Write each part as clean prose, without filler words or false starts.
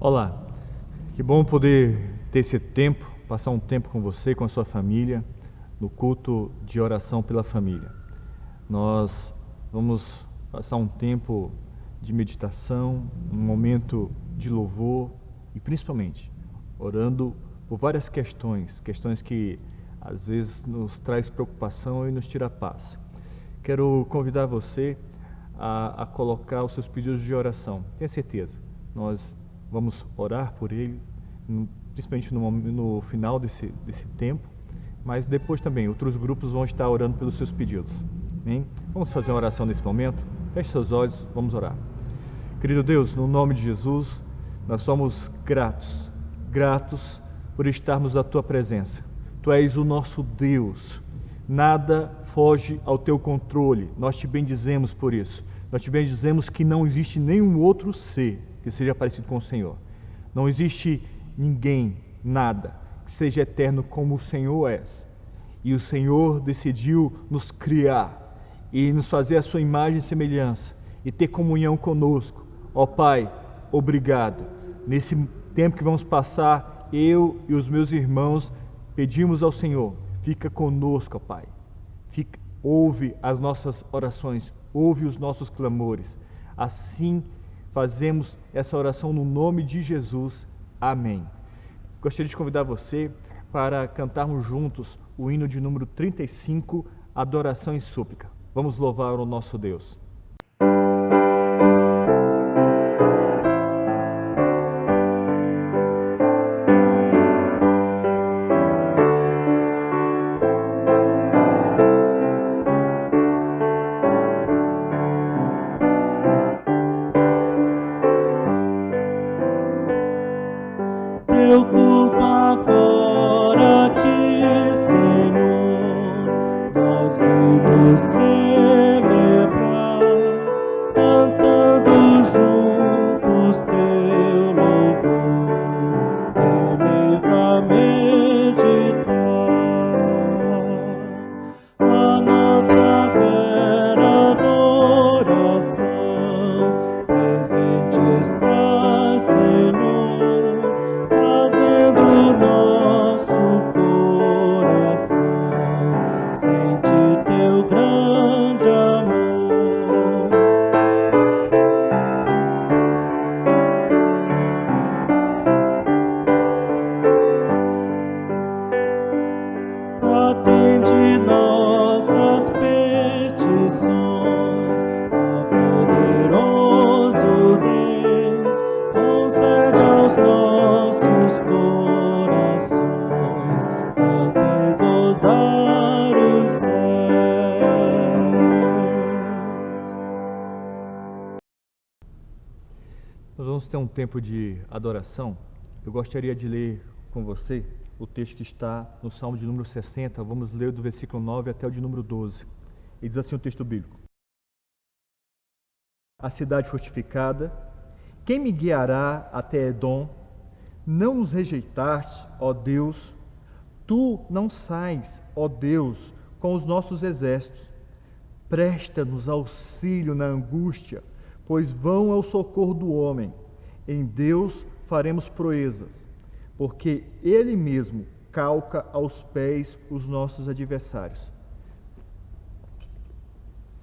Olá, que bom poder ter esse tempo, passar um tempo com você, com a sua família, no culto de oração pela família. Nós vamos passar um tempo de meditação, um momento de louvor e principalmente orando por várias questões que às vezes nos traz preocupação e nos tira a paz. Quero convidar você a colocar os seus pedidos de oração. Tenha certeza, nós vamos orar por ele, principalmente no final desse tempo, mas depois também outros grupos vão estar orando pelos seus pedidos. Amém? Vamos fazer uma oração nesse momento? Feche seus olhos, vamos orar. Querido Deus, no nome de Jesus, nós somos gratos por estarmos na Tua presença. Tu és o nosso Deus, nada foge ao Teu controle, nós Te bendizemos por isso. Nós Te bendizemos que não existe nenhum outro ser que seja parecido com o Senhor. Não existe ninguém, nada, que seja eterno como o Senhor és. E o Senhor decidiu nos criar e nos fazer a sua imagem e semelhança e ter comunhão conosco. Ó Pai, obrigado. Nesse tempo que vamos passar, eu e os meus irmãos pedimos ao Senhor, fica conosco, ó Pai. Ouve as nossas orações, ouve os nossos clamores. Assim fazemos essa oração no nome de Jesus. Amém. Gostaria de convidar você para cantarmos juntos o hino de número 35, Adoração e Súplica. Vamos louvar o nosso Deus. Teu culto agora aqui, Senhor, nós vamos celebrar, cantando juntos Teu louvor, Teu livramento a nossa vera adoração, presente está, Senhor, fazendo nosso coração sente Teu grande amor. Atende nossas petições, ó poderoso Deus, concede aos nossos corações ante gozar os céus. Nós vamos ter um tempo de adoração. Eu gostaria de ler com você o texto que está no Salmo de número 60. Vamos ler do versículo 9 até o de número 12. E diz assim o texto bíblico: A cidade fortificada, quem me guiará até Edom? Não nos rejeitaste, ó Deus. Tu não sais, ó Deus, com os nossos exércitos. Presta-nos auxílio na angústia, pois vão ao socorro do homem. Em Deus faremos proezas, porque Ele mesmo calca aos pés os nossos adversários.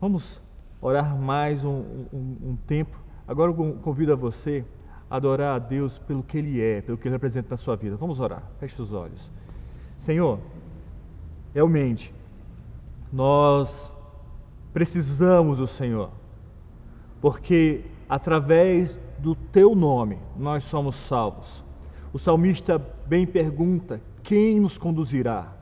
Vamos orar mais um tempo. Agora eu convido a você a adorar a Deus pelo que Ele é, pelo que Ele representa na sua vida. Vamos orar, feche os olhos. Senhor, realmente, nós precisamos do Senhor, porque através do Teu nome nós somos salvos. O salmista bem pergunta: quem nos conduzirá?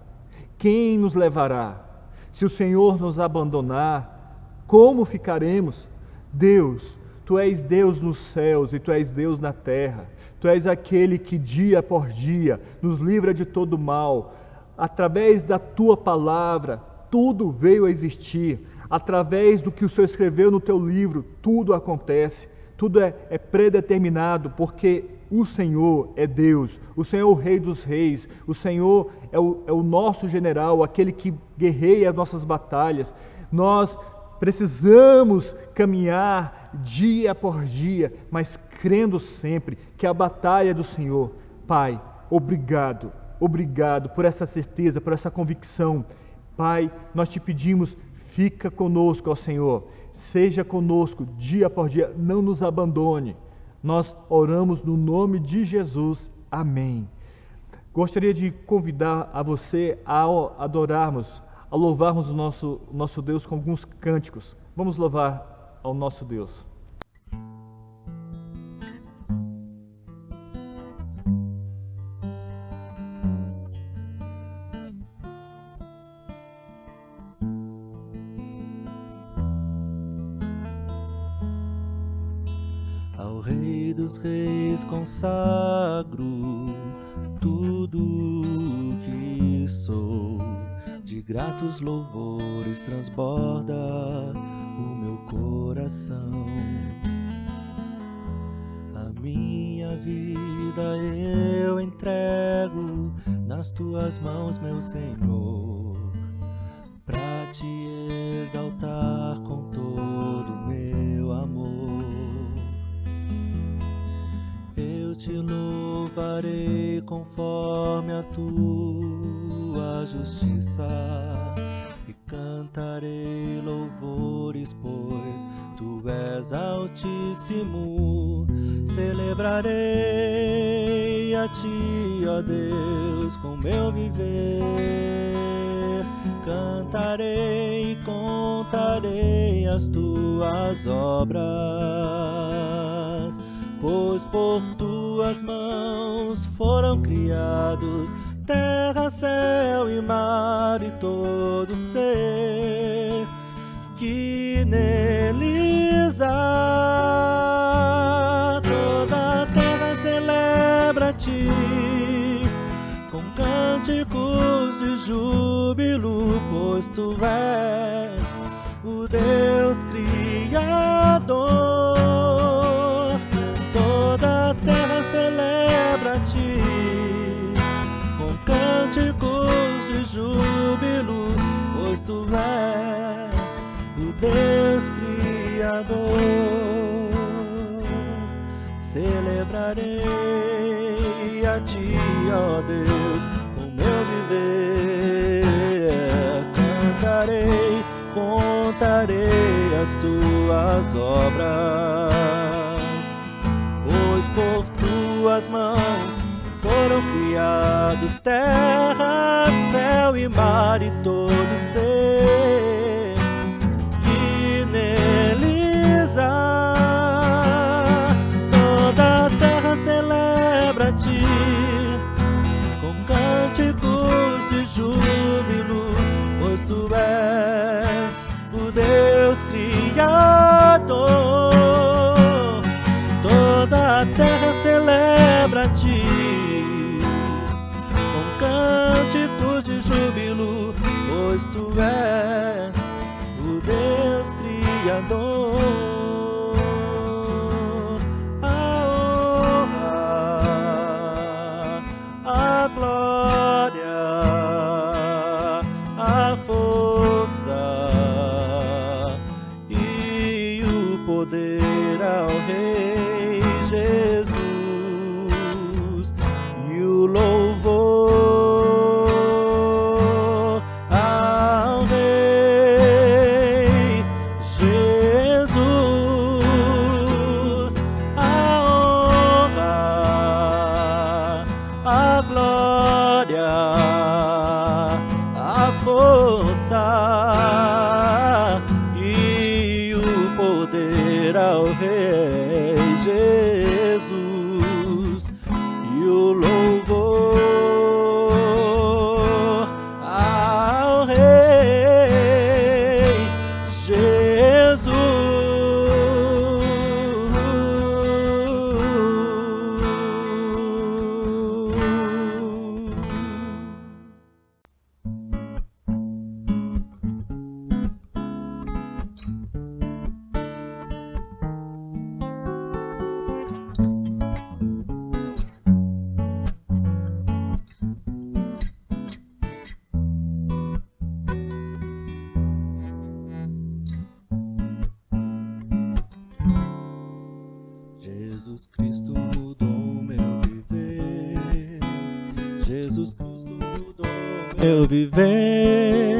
Quem nos levará? Se o Senhor nos abandonar, como ficaremos? Deus, Tu és Deus nos céus e Tu és Deus na terra. Tu és aquele que dia por dia nos livra de todo mal. Através da Tua palavra, tudo veio a existir. Através do que o Senhor escreveu no Teu livro, tudo acontece. Tudo é predeterminado, porque o Senhor é Deus, o Senhor é o Rei dos Reis, o Senhor é o nosso general, aquele que guerreia as nossas batalhas. Nós precisamos caminhar dia por dia, mas crendo sempre que a batalha é do Senhor. Pai, obrigado, obrigado por essa certeza, por essa convicção. Pai, nós te pedimos, fica conosco, ó Senhor, seja conosco dia por dia, não nos abandone. Nós oramos no nome de Jesus. Amém. Gostaria de convidar a você a adorarmos, a louvarmos o nosso Deus com alguns cânticos. Vamos louvar ao nosso Deus. Ao Rei dos Reis consagro tudo que sou, de gratos louvores transborda o meu coração. A minha vida eu entrego nas tuas mãos, meu Senhor, pra te exaltar com todo o meu amor. Eu te louvarei conforme a tua justiça e cantarei louvores, pois tu és altíssimo. Celebrarei a ti, ó Deus, com meu viver. Cantarei e contarei as tuas obras, pois por tuas mãos foram criados terra, céu e mar e todo ser que neles há. Toda a terra celebra a ti com cânticos de júbilo, pois tu és o Deus Criador. Toda a terra celebra a ti com cânticos de júbilo, pois tu és o Deus Criador. Celebrarei a ti, ó Deus, com meu viver. Cantarei, contarei as tuas obras, pois por tuas mãos foram criados terra, céu e mar e todo ser que neles há. Toda a terra celebra a ti com cânticos de júbilo, pois tu és o Deus Criador. Toda a terra celebra a ti com cânticos de júbilo, pois tu és o Deus Criador. A honra, a glória, a força e o poder ao Rei Jesus, Cristo mudou meu viver. Jesus Cristo mudou meu viver.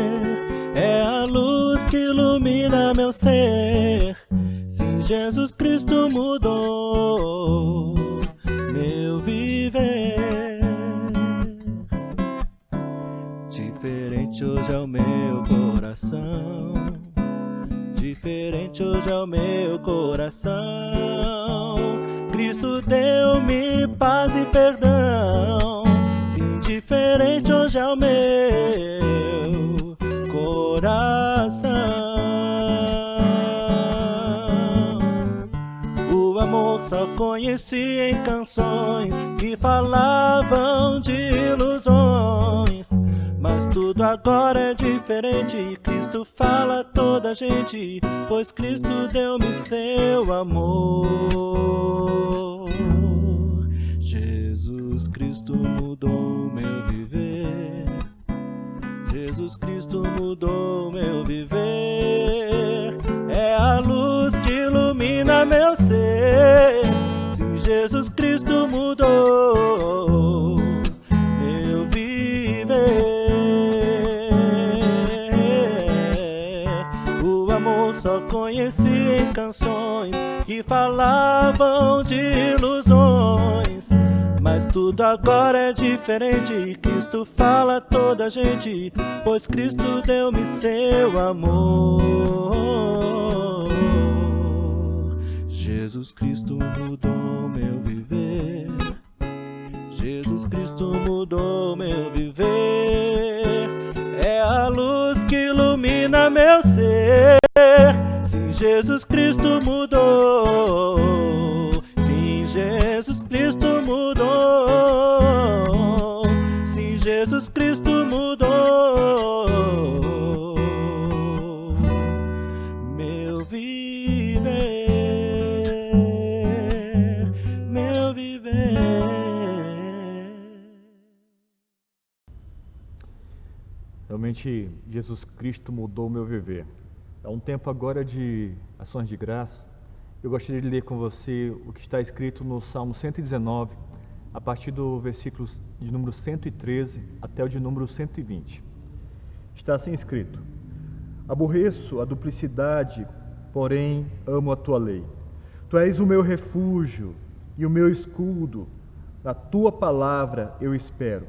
É a luz que ilumina meu ser. Sim, Jesus Cristo mudou meu viver. Diferente hoje é o meu coração. Diferente hoje é o meu coração. Cristo deu-me paz e perdão. Sim, diferente hoje é o meu coração. O amor só conheci em canções que falavam de ilusões. Mas tudo agora é diferente e Cristo fala a toda a gente, pois Cristo deu-me seu amor. Jesus Cristo mudou meu viver. Jesus Cristo mudou meu viver. É a luz que ilumina meu ser. Sim, Jesus Cristo mudou meu viver. Só conheci em canções que falavam de ilusões. Mas tudo agora é diferente e Cristo fala a toda a gente, pois Cristo deu-me seu amor. Jesus Cristo mudou meu viver. Jesus Cristo mudou meu viver. É a luz que ilumina meu ser. Sim, Jesus Cristo mudou. Sim, Jesus Cristo mudou. Sim, Jesus Cristo mudou meu viver, meu viver. Realmente, Jesus Cristo mudou o meu viver. É um tempo agora de ações de graça. Eu gostaria de ler com você o que está escrito no Salmo 119, a partir do versículo de número 113 até o de número 120. Está assim escrito: aborreço a duplicidade, porém amo a tua lei. Tu és o meu refúgio e o meu escudo. Na tua palavra eu espero.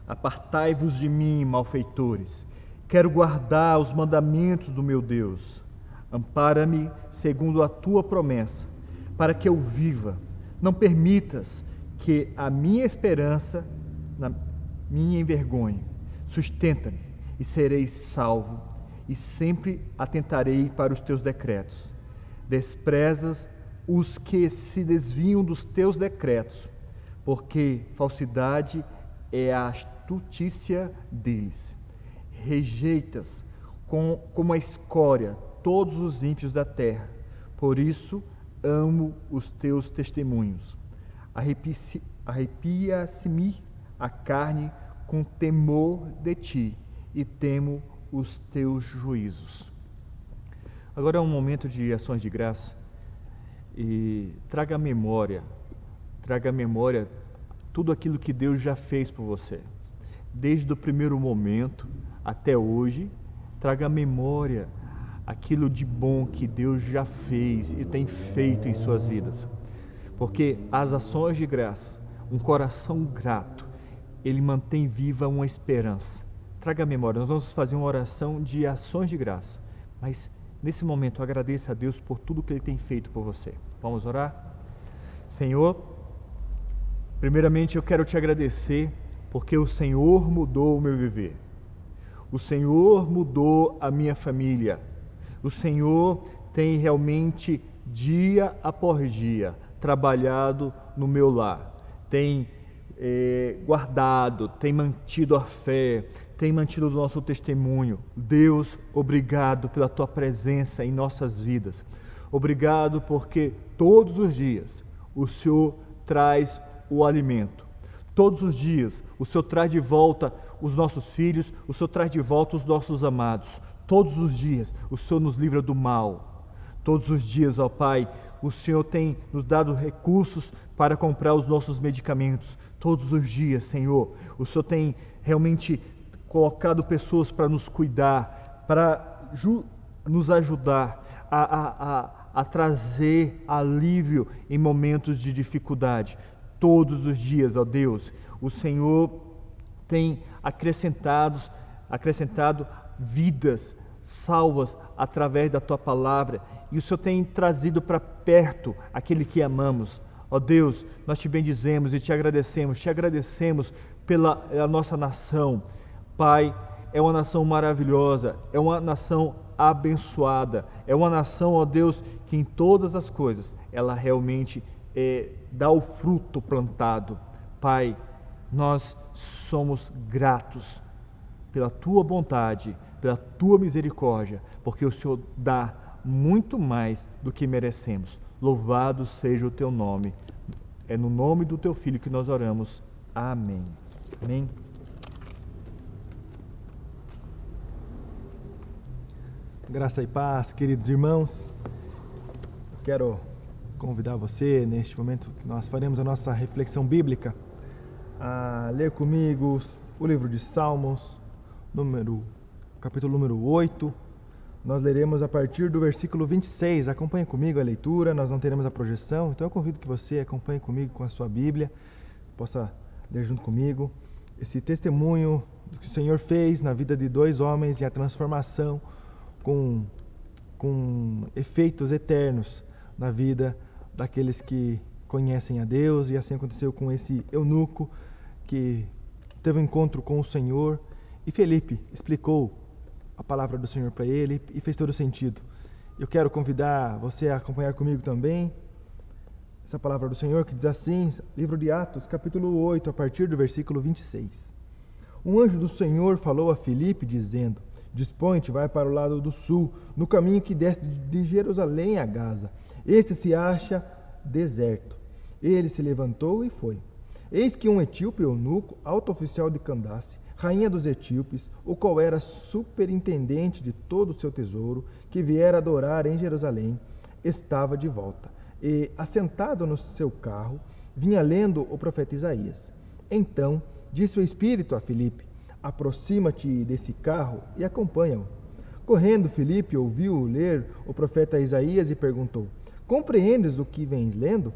Apartai-vos de mim, malfeitores. Quero guardar os mandamentos do meu Deus. Ampara-me segundo a tua promessa, para que eu viva. Não permitas que a minha esperança me envergonhe. Sustenta-me e serei salvo, e sempre atentarei para os teus decretos. Desprezas os que se desviam dos teus decretos, porque falsidade é a astutícia deles. Rejeitas como a escória todos os ímpios da terra. Por isso amo os teus testemunhos. Arrepia-se-me a carne com temor de ti, e temo os teus juízos. Agora é um momento de ações de graça, e traga à memória tudo aquilo que Deus já fez por você. Desde o primeiro momento até hoje, traga à memória aquilo de bom que Deus já fez e tem feito em suas vidas. Porque as ações de graça, um coração grato, ele mantém viva uma esperança. Traga à memória, nós vamos fazer uma oração de ações de graça, mas nesse momento agradeça a Deus por tudo que Ele tem feito por você. Vamos orar? Senhor, primeiramente eu quero te agradecer porque o Senhor mudou o meu viver. O Senhor mudou a minha família. O Senhor tem realmente, dia após dia, trabalhado no meu lar. Tem guardado, tem mantido a fé, tem mantido o nosso testemunho. Deus, obrigado pela Tua presença em nossas vidas. Obrigado porque todos os dias o Senhor traz o alimento. Todos os dias o Senhor traz de volta os nossos filhos, o Senhor traz de volta os nossos amados. Todos os dias o Senhor nos livra do mal. Todos os dias, ó Pai, o Senhor tem nos dado recursos para comprar os nossos medicamentos todos os dias, Senhor. O Senhor tem realmente colocado pessoas para nos cuidar, para nos ajudar a trazer alívio em momentos de dificuldade. Todos os dias, ó Deus, o Senhor tem acrescentado vidas salvas através da Tua palavra, e o Senhor tem trazido para perto aquele que amamos. Ó Deus, nós te bendizemos e te agradecemos pela nossa nação. Pai, é uma nação maravilhosa, é uma nação abençoada, é uma nação, ó Deus, que em todas as coisas ela realmente dá o fruto plantado. Pai, nós somos gratos pela Tua bondade, pela Tua misericórdia, porque o Senhor dá muito mais do que merecemos. Louvado seja o Teu nome. É no nome do Teu Filho que nós oramos. Amém. Amém. Graça e paz, queridos irmãos. Quero convidar você, neste momento que nós faremos a nossa reflexão bíblica, a ler comigo o livro de Salmos, capítulo número 8. Nós leremos a partir do versículo 26. Acompanhe comigo a leitura, nós não teremos a projeção, então eu convido que você acompanhe comigo com a sua Bíblia, possa ler junto comigo esse testemunho do que o Senhor fez na vida de dois homens e a transformação com efeitos eternos na vida daqueles que conhecem a Deus. E assim aconteceu com esse eunuco que teve um encontro com o Senhor, e Felipe explicou a palavra do Senhor para ele e fez todo sentido. Eu quero convidar você a acompanhar comigo também essa palavra do Senhor, que diz assim, livro de Atos, capítulo 8, a partir do versículo 26. Um anjo do Senhor falou a Felipe, dizendo: Dispõe-te, vai para o lado do sul, no caminho que desce de Jerusalém a Gaza. Este se acha deserto. Ele se levantou e foi. Eis que um etíope eunuco, alto oficial de Candace, rainha dos etíopes, o qual era superintendente de todo o seu tesouro, que viera adorar em Jerusalém, estava de volta. E, assentado no seu carro, vinha lendo o profeta Isaías. Então disse o Espírito a Filipe: Aproxima-te desse carro e acompanha-o. Correndo, Filipe ouviu ler o profeta Isaías e perguntou: Compreendes o que vens lendo?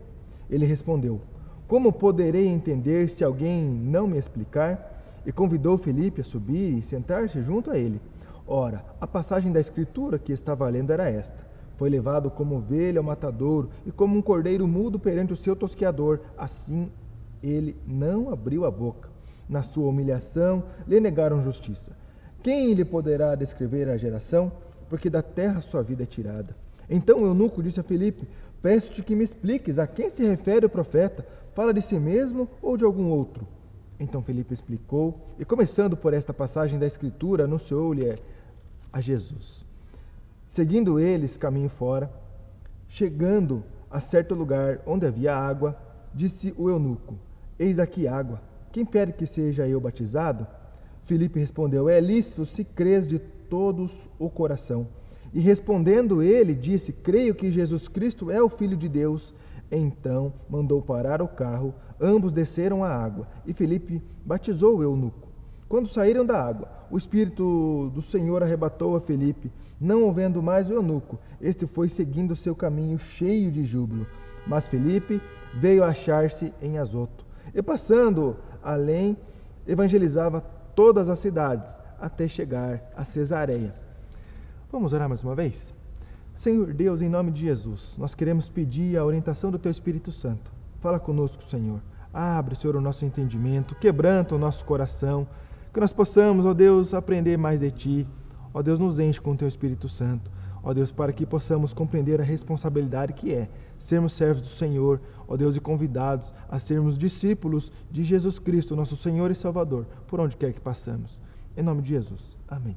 Ele respondeu: Como poderei entender se alguém não me explicar? E convidou Filipe a subir e sentar-se junto a ele. Ora, a passagem da Escritura que estava lendo era esta: Foi levado como ovelha ao matadouro, e como um cordeiro mudo perante o seu tosqueador, assim ele não abriu a boca. Na sua humilhação lhe negaram justiça. Quem lhe poderá descrever a geração? Porque da terra sua vida é tirada. Então o eunuco disse a Filipe: Peço-te que me expliques a quem se refere o profeta. Fala de si mesmo ou de algum outro? Então Filipe explicou, e começando por esta passagem da Escritura, anunciou-lhe a Jesus. Seguindo eles caminho fora, chegando a certo lugar onde havia água, disse o eunuco: Eis aqui água. Quem pede que seja eu batizado? Filipe respondeu: É lícito se crês de todos o coração. E respondendo ele, disse: Creio que Jesus Cristo é o Filho de Deus. Então mandou parar o carro, ambos desceram à água, e Filipe batizou o eunuco. Quando saíram da água, o Espírito do Senhor arrebatou a Filipe. Não ouvindo mais o eunuco, este foi seguindo o seu caminho cheio de júbilo. Mas Filipe veio achar-se em Azoto, e passando além, evangelizava todas as cidades, até chegar a Cesareia. Vamos orar mais uma vez? Senhor Deus, em nome de Jesus, nós queremos pedir a orientação do Teu Espírito Santo. Fala conosco, Senhor. Abre, Senhor, o nosso entendimento, quebranta o nosso coração, que nós possamos, ó Deus, aprender mais de Ti. Ó Deus, nos enche com o Teu Espírito Santo. Ó Deus, para que possamos compreender a responsabilidade que é sermos servos do Senhor, ó Deus, e convidados a sermos discípulos de Jesus Cristo, nosso Senhor e Salvador, por onde quer que passamos. Em nome de Jesus. Amém.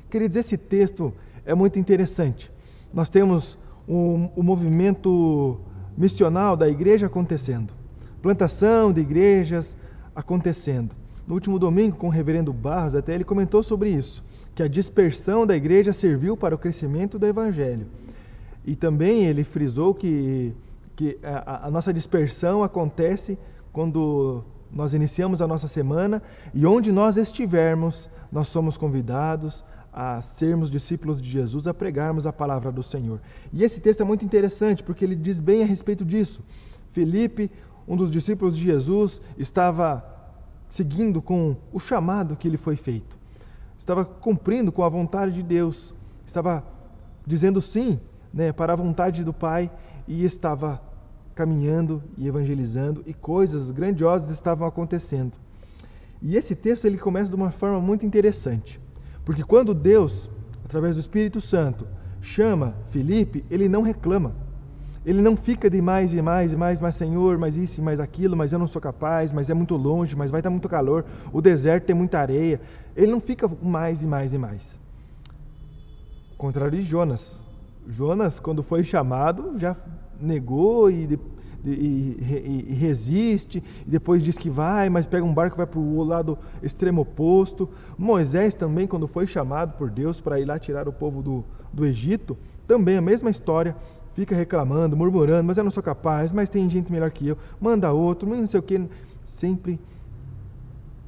Queridos, esse texto é muito interessante. Nós temos o movimento missional da igreja acontecendo, plantação de igrejas acontecendo. No último domingo, com o reverendo Barros, até ele comentou sobre isso, que a dispersão da igreja serviu para o crescimento do evangelho. E também ele frisou que a nossa dispersão acontece quando nós iniciamos a nossa semana e onde nós estivermos, nós somos convidados a sermos discípulos de Jesus, a pregarmos a palavra do Senhor. E esse texto é muito interessante porque ele diz bem a respeito disso. Filipe, um dos discípulos de Jesus, estava seguindo com o chamado que lhe foi feito. Estava cumprindo com a vontade de Deus. Estava dizendo sim, para a vontade do Pai e estava caminhando e evangelizando e coisas grandiosas estavam acontecendo. E esse texto ele começa de uma forma muito interessante, porque quando Deus, através do Espírito Santo, chama Filipe, ele não reclama. Ele não fica de mais e mais e mais, mas Senhor, mais isso e mais aquilo, mas eu não sou capaz, mas é muito longe, mas vai estar muito calor, o deserto tem muita areia. Ele não fica mais e mais e mais. Ao contrário de Jonas. Jonas, quando foi chamado, já negou e resiste, e depois diz que vai, mas pega um barco e vai para o lado extremo oposto. Moisés também, quando foi chamado por Deus para ir lá tirar o povo do Egito, também a mesma história, fica reclamando, murmurando, mas eu não sou capaz, mas tem gente melhor que eu, manda outro, não sei o que, sempre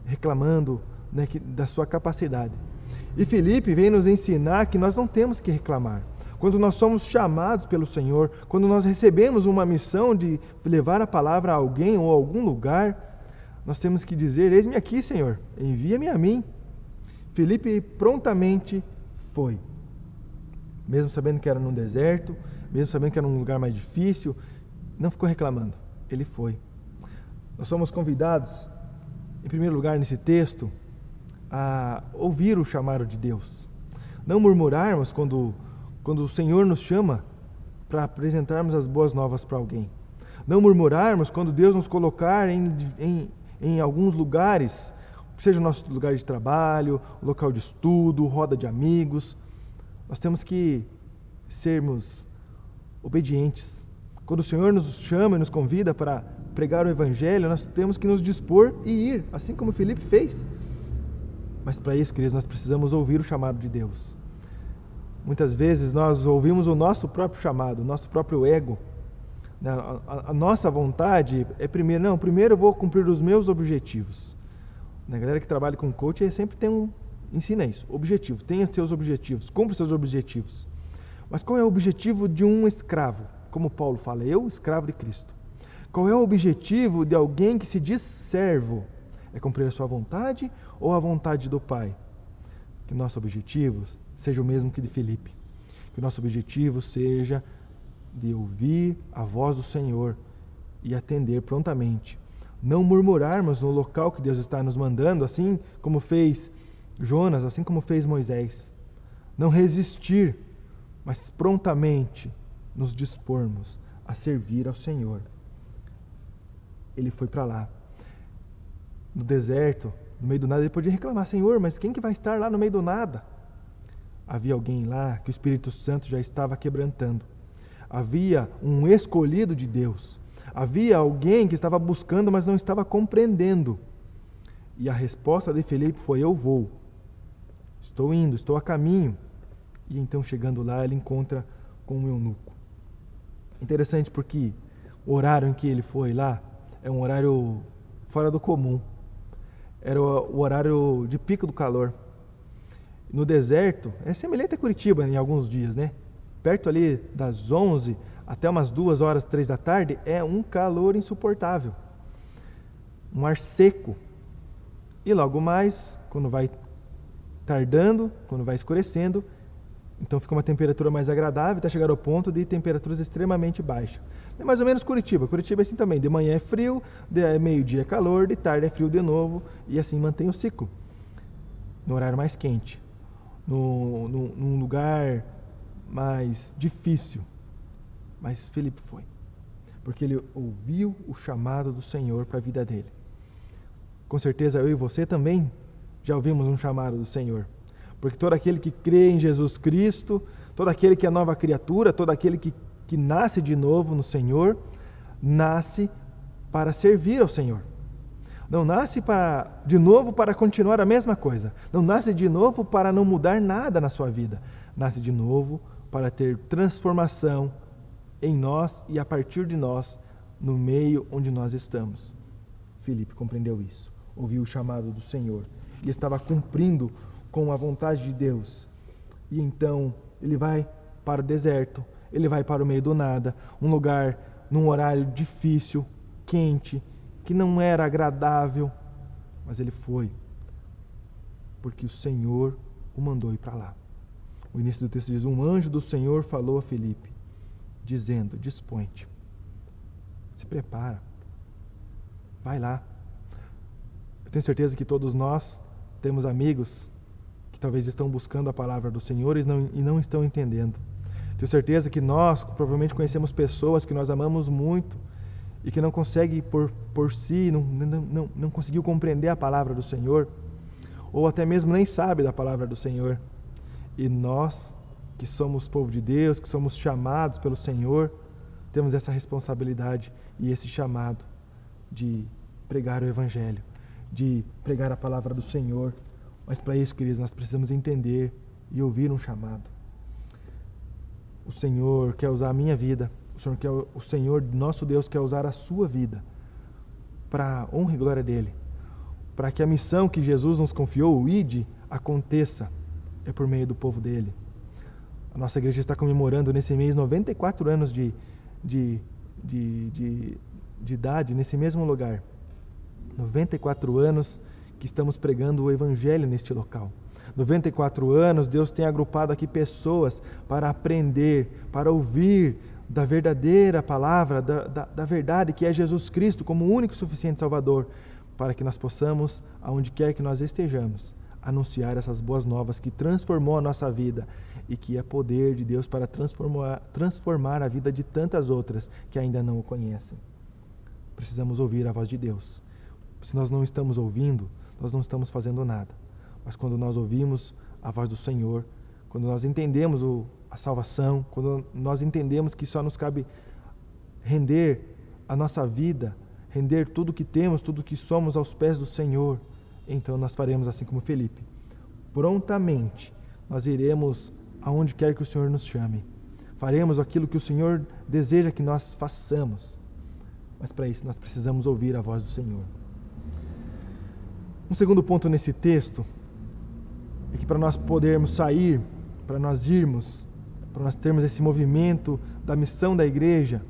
reclamando da sua capacidade. E Filipe vem nos ensinar que nós não temos que reclamar. Quando nós somos chamados pelo Senhor, quando nós recebemos uma missão de levar a palavra a alguém ou a algum lugar, nós temos que dizer, eis-me aqui, Senhor, envia-me a mim. Filipe prontamente foi, mesmo sabendo que era num deserto, mesmo sabendo que era um lugar mais difícil, não ficou reclamando, ele foi. Nós somos convidados, em primeiro lugar nesse texto, a ouvir o chamado de Deus. Não murmurarmos quando o Senhor nos chama para apresentarmos as boas novas para alguém. Não murmurarmos quando Deus nos colocar em alguns lugares, seja o nosso lugar de trabalho, local de estudo, roda de amigos. Nós temos que sermos obedientes. Quando o Senhor nos chama e nos convida para pregar o Evangelho, nós temos que nos dispor e ir, assim como Filipe fez. Mas para isso, queridos, nós precisamos ouvir o chamado de Deus. Muitas vezes nós ouvimos o nosso próprio chamado, o nosso próprio ego. A nossa vontade é primeiro eu vou cumprir os meus objetivos. A galera que trabalha com coaching sempre ensina isso, objetivo, tenha os teus objetivos, cumpra os seus objetivos. Mas qual é o objetivo de um escravo? Como Paulo fala, eu, escravo de Cristo. Qual é o objetivo de alguém que se diz servo? É cumprir a sua vontade ou a vontade do Pai? Que nossos objetivos seja o mesmo que de Filipe. Que o nosso objetivo seja de ouvir a voz do Senhor e atender prontamente. Não murmurarmos no local que Deus está nos mandando, assim como fez Jonas, assim como fez Moisés. Não resistir, mas prontamente nos dispormos a servir ao Senhor. Ele foi para lá. No deserto, no meio do nada, ele podia reclamar, Senhor, mas quem que vai estar lá no meio do nada? Havia alguém lá que o Espírito Santo já estava quebrantando. Havia um escolhido de Deus. Havia alguém que estava buscando, mas não estava compreendendo. E a resposta de Filipe foi, eu vou. Estou indo, estou a caminho. E então, chegando lá, ele encontra com um eunuco. Interessante porque o horário em que ele foi lá é um horário fora do comum. Era o horário de pico do calor. No deserto, é semelhante a Curitiba em alguns dias, né? Perto ali das 11 até umas 2 horas, 3 da tarde, é um calor insuportável. Um ar seco. E logo mais, quando vai tardando, quando vai escurecendo, então fica uma temperatura mais agradável, até chegar ao ponto de temperaturas extremamente baixas. É mais ou menos Curitiba. Curitiba é assim também, de manhã é frio, de meio-dia é calor, de tarde é frio de novo, e assim mantém o ciclo. No horário mais quente, num lugar mais difícil. Mas Filipe foi, porque ele ouviu o chamado do Senhor para a vida dele. Com certeza eu e você também já ouvimos um chamado do Senhor. Porque todo aquele que crê em Jesus Cristo, todo aquele que é nova criatura, todo aquele que nasce de novo no Senhor, nasce para servir ao Senhor. Não nasce de novo para continuar a mesma coisa. Não nasce de novo para não mudar nada na sua vida. Nasce de novo para ter transformação em nós e a partir de nós, no meio onde nós estamos. Filipe compreendeu isso, ouviu o chamado do Senhor e estava cumprindo com a vontade de Deus. E então ele vai para o deserto, ele vai para o meio do nada, um lugar num horário difícil, quente, que não era agradável, mas ele foi, porque o Senhor o mandou ir para lá. O início do texto diz: um anjo do Senhor falou a Filipe, dizendo: dispõe-te, se prepara, vai lá. Eu tenho certeza que todos nós temos amigos que talvez estão buscando a palavra do Senhor e não estão entendendo. Tenho certeza que nós provavelmente conhecemos pessoas que nós amamos muito e que não conseguem por si, não conseguiu compreender a palavra do Senhor, ou até mesmo nem sabe da palavra do Senhor. E nós, que somos povo de Deus, que somos chamados pelo Senhor, temos essa responsabilidade e esse chamado de pregar o Evangelho, de pregar a palavra do Senhor. Mas para isso, queridos, nós precisamos entender e ouvir um chamado. O Senhor quer usar a minha vida, o Senhor, nosso Deus, quer usar a sua vida para a honra e glória dEle, para que a missão que Jesus nos confiou, o ID, aconteça, é por meio do povo dEle. A nossa igreja está comemorando nesse mês 94 anos de idade, nesse mesmo lugar. 94 anos que estamos pregando o Evangelho neste local. 94 anos, Deus tem agrupado aqui pessoas para aprender, para ouvir da verdadeira palavra, da verdade que é Jesus Cristo como o único e suficiente Salvador, para que nós possamos, aonde quer que nós estejamos, anunciar essas boas novas que transformou a nossa vida e que é poder de Deus para transformar a vida de tantas outras que ainda não o conhecem. Precisamos ouvir a voz de Deus. Se nós não estamos ouvindo, nós não estamos fazendo nada. Mas quando nós ouvimos a voz do Senhor, quando nós entendemos a salvação, quando nós entendemos que só nos cabe render a nossa vida, render tudo que temos, tudo que somos aos pés do Senhor, então nós faremos assim como Filipe. Prontamente nós iremos aonde quer que o Senhor nos chame. Faremos aquilo que o Senhor deseja que nós façamos. Mas para isso nós precisamos ouvir a voz do Senhor. Um segundo ponto nesse texto é que para nós podermos sair, para nós irmos, para nós termos esse movimento da missão da igreja,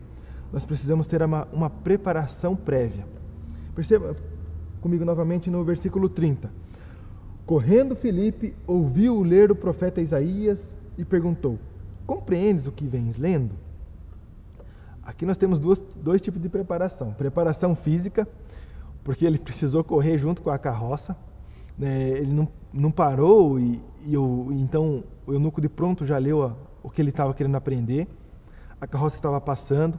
nós precisamos ter uma preparação prévia. Perceba comigo novamente no versículo 30. Correndo Filipe, ouviu ler o profeta Isaías e perguntou: compreendes o que vens lendo? Aqui nós temos dois tipos de preparação. Preparação física, porque ele precisou correr junto com a carroça, né? Ele não parou então o eunuco de pronto já leu o que ele estava querendo aprender. A carroça estava passando,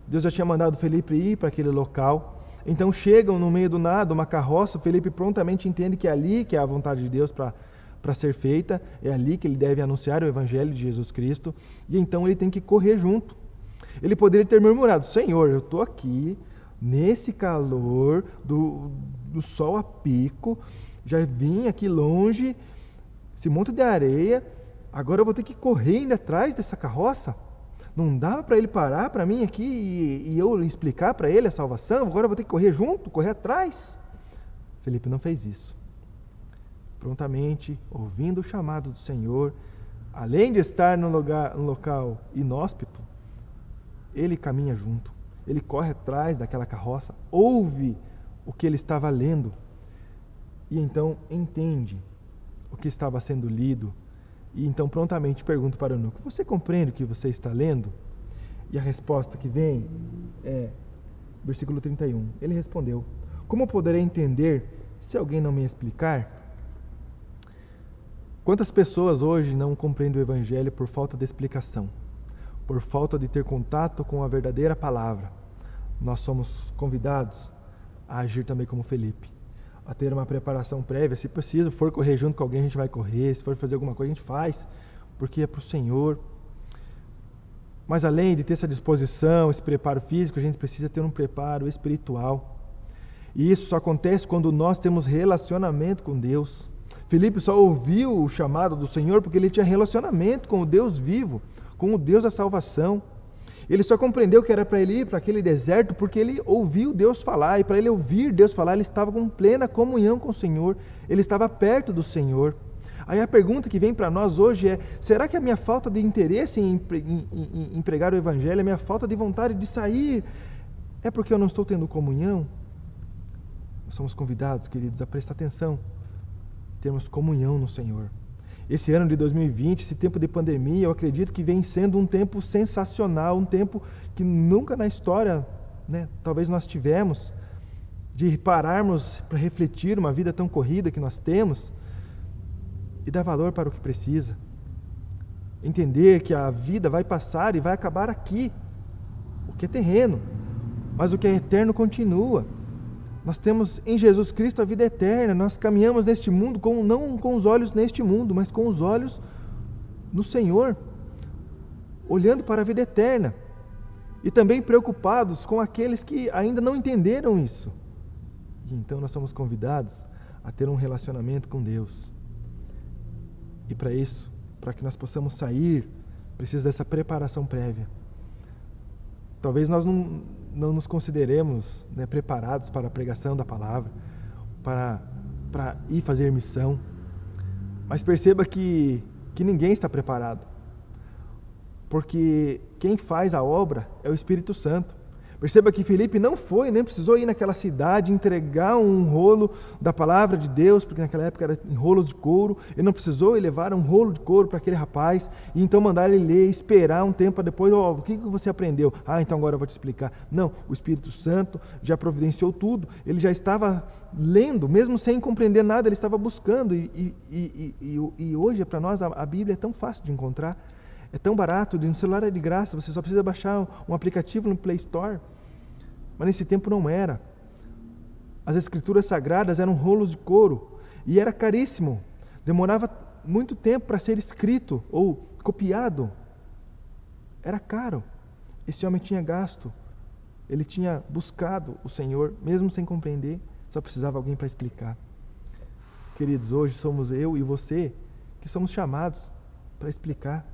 Deus já tinha mandado Filipe ir para aquele local. Então chegam no meio do nada uma carroça, Filipe prontamente entende que é ali que é a vontade de Deus para ser feita, é ali que ele deve anunciar o Evangelho de Jesus Cristo, e então ele tem que correr junto. Ele poderia ter murmurado: Senhor, eu estou aqui, nesse calor do sol a pico, já vim aqui longe, esse monte de areia, agora eu vou ter que correr ainda atrás dessa carroça? Não dava para ele parar para mim aqui e eu explicar para ele a salvação? Agora eu vou ter que correr junto, correr atrás? Filipe não fez isso. Prontamente, ouvindo o chamado do Senhor, além de estar num local inóspito, ele caminha junto, ele corre atrás daquela carroça, ouve o que ele estava lendo e então entende o que estava sendo lido. E então prontamente pergunta para o eunuco: você compreende o que você está lendo? E a resposta que vem é, versículo 31, ele respondeu: como poderei entender se alguém não me explicar? Quantas pessoas hoje não compreendem o Evangelho por falta de explicação, por falta de ter contato com a verdadeira palavra? Nós somos convidados a agir também como Filipe, a ter uma preparação prévia. Se preciso for correr junto com alguém, a gente vai correr. Se for fazer alguma coisa, a gente faz, porque é para o Senhor. Mas além de ter essa disposição, esse preparo físico, a gente precisa ter um preparo espiritual. E isso só acontece quando nós temos relacionamento com Deus. Filipe só ouviu o chamado do Senhor porque ele tinha relacionamento com o Deus vivo, com o Deus da salvação. Ele só compreendeu que era para ele ir para aquele deserto porque ele ouviu Deus falar, e para ele ouvir Deus falar, ele estava com plena comunhão com o Senhor, ele estava perto do Senhor. Aí a pergunta que vem para nós hoje é: será que a minha falta de interesse em pregar o Evangelho, a minha falta de vontade de sair, é porque eu não estou tendo comunhão? Nós somos convidados, queridos, a prestar atenção, termos comunhão no Senhor. Esse ano de 2020, esse tempo de pandemia, eu acredito que vem sendo um tempo sensacional, um tempo que nunca na história, talvez nós tivemos, de pararmos para refletir uma vida tão corrida que nós temos e dar valor para o que precisa. Entender que a vida vai passar e vai acabar aqui, o que é terreno, mas o que é eterno continua. Nós temos em Jesus Cristo a vida eterna, nós caminhamos neste mundo não com os olhos neste mundo, mas com os olhos no Senhor, olhando para a vida eterna, e também preocupados com aqueles que ainda não entenderam isso. E então nós somos convidados a ter um relacionamento com Deus. E para isso, para que nós possamos sair, precisa dessa preparação prévia. Talvez nós não nos consideremos preparados para a pregação da palavra, para ir fazer missão, mas perceba que ninguém está preparado, porque quem faz a obra é o Espírito Santo. Perceba que Filipe não nem precisou ir naquela cidade entregar um rolo da palavra de Deus, porque naquela época era em rolos de couro. Ele não precisou ir levar um rolo de couro para aquele rapaz e então mandar ele ler, esperar um tempo depois. O que você aprendeu? Então agora eu vou te explicar. Não, o Espírito Santo já providenciou tudo. Ele já estava lendo, mesmo sem compreender nada, ele estava buscando. E hoje para nós a Bíblia é tão fácil de encontrar. É tão barato, no celular é de graça, você só precisa baixar um aplicativo no Play Store. Mas nesse tempo não era. As escrituras sagradas eram rolos de couro e era caríssimo. Demorava muito tempo para ser escrito ou copiado. Era caro. Esse homem tinha gasto. Ele tinha buscado o Senhor, mesmo sem compreender, só precisava alguém para explicar. Queridos, hoje somos eu e você que somos chamados para explicar.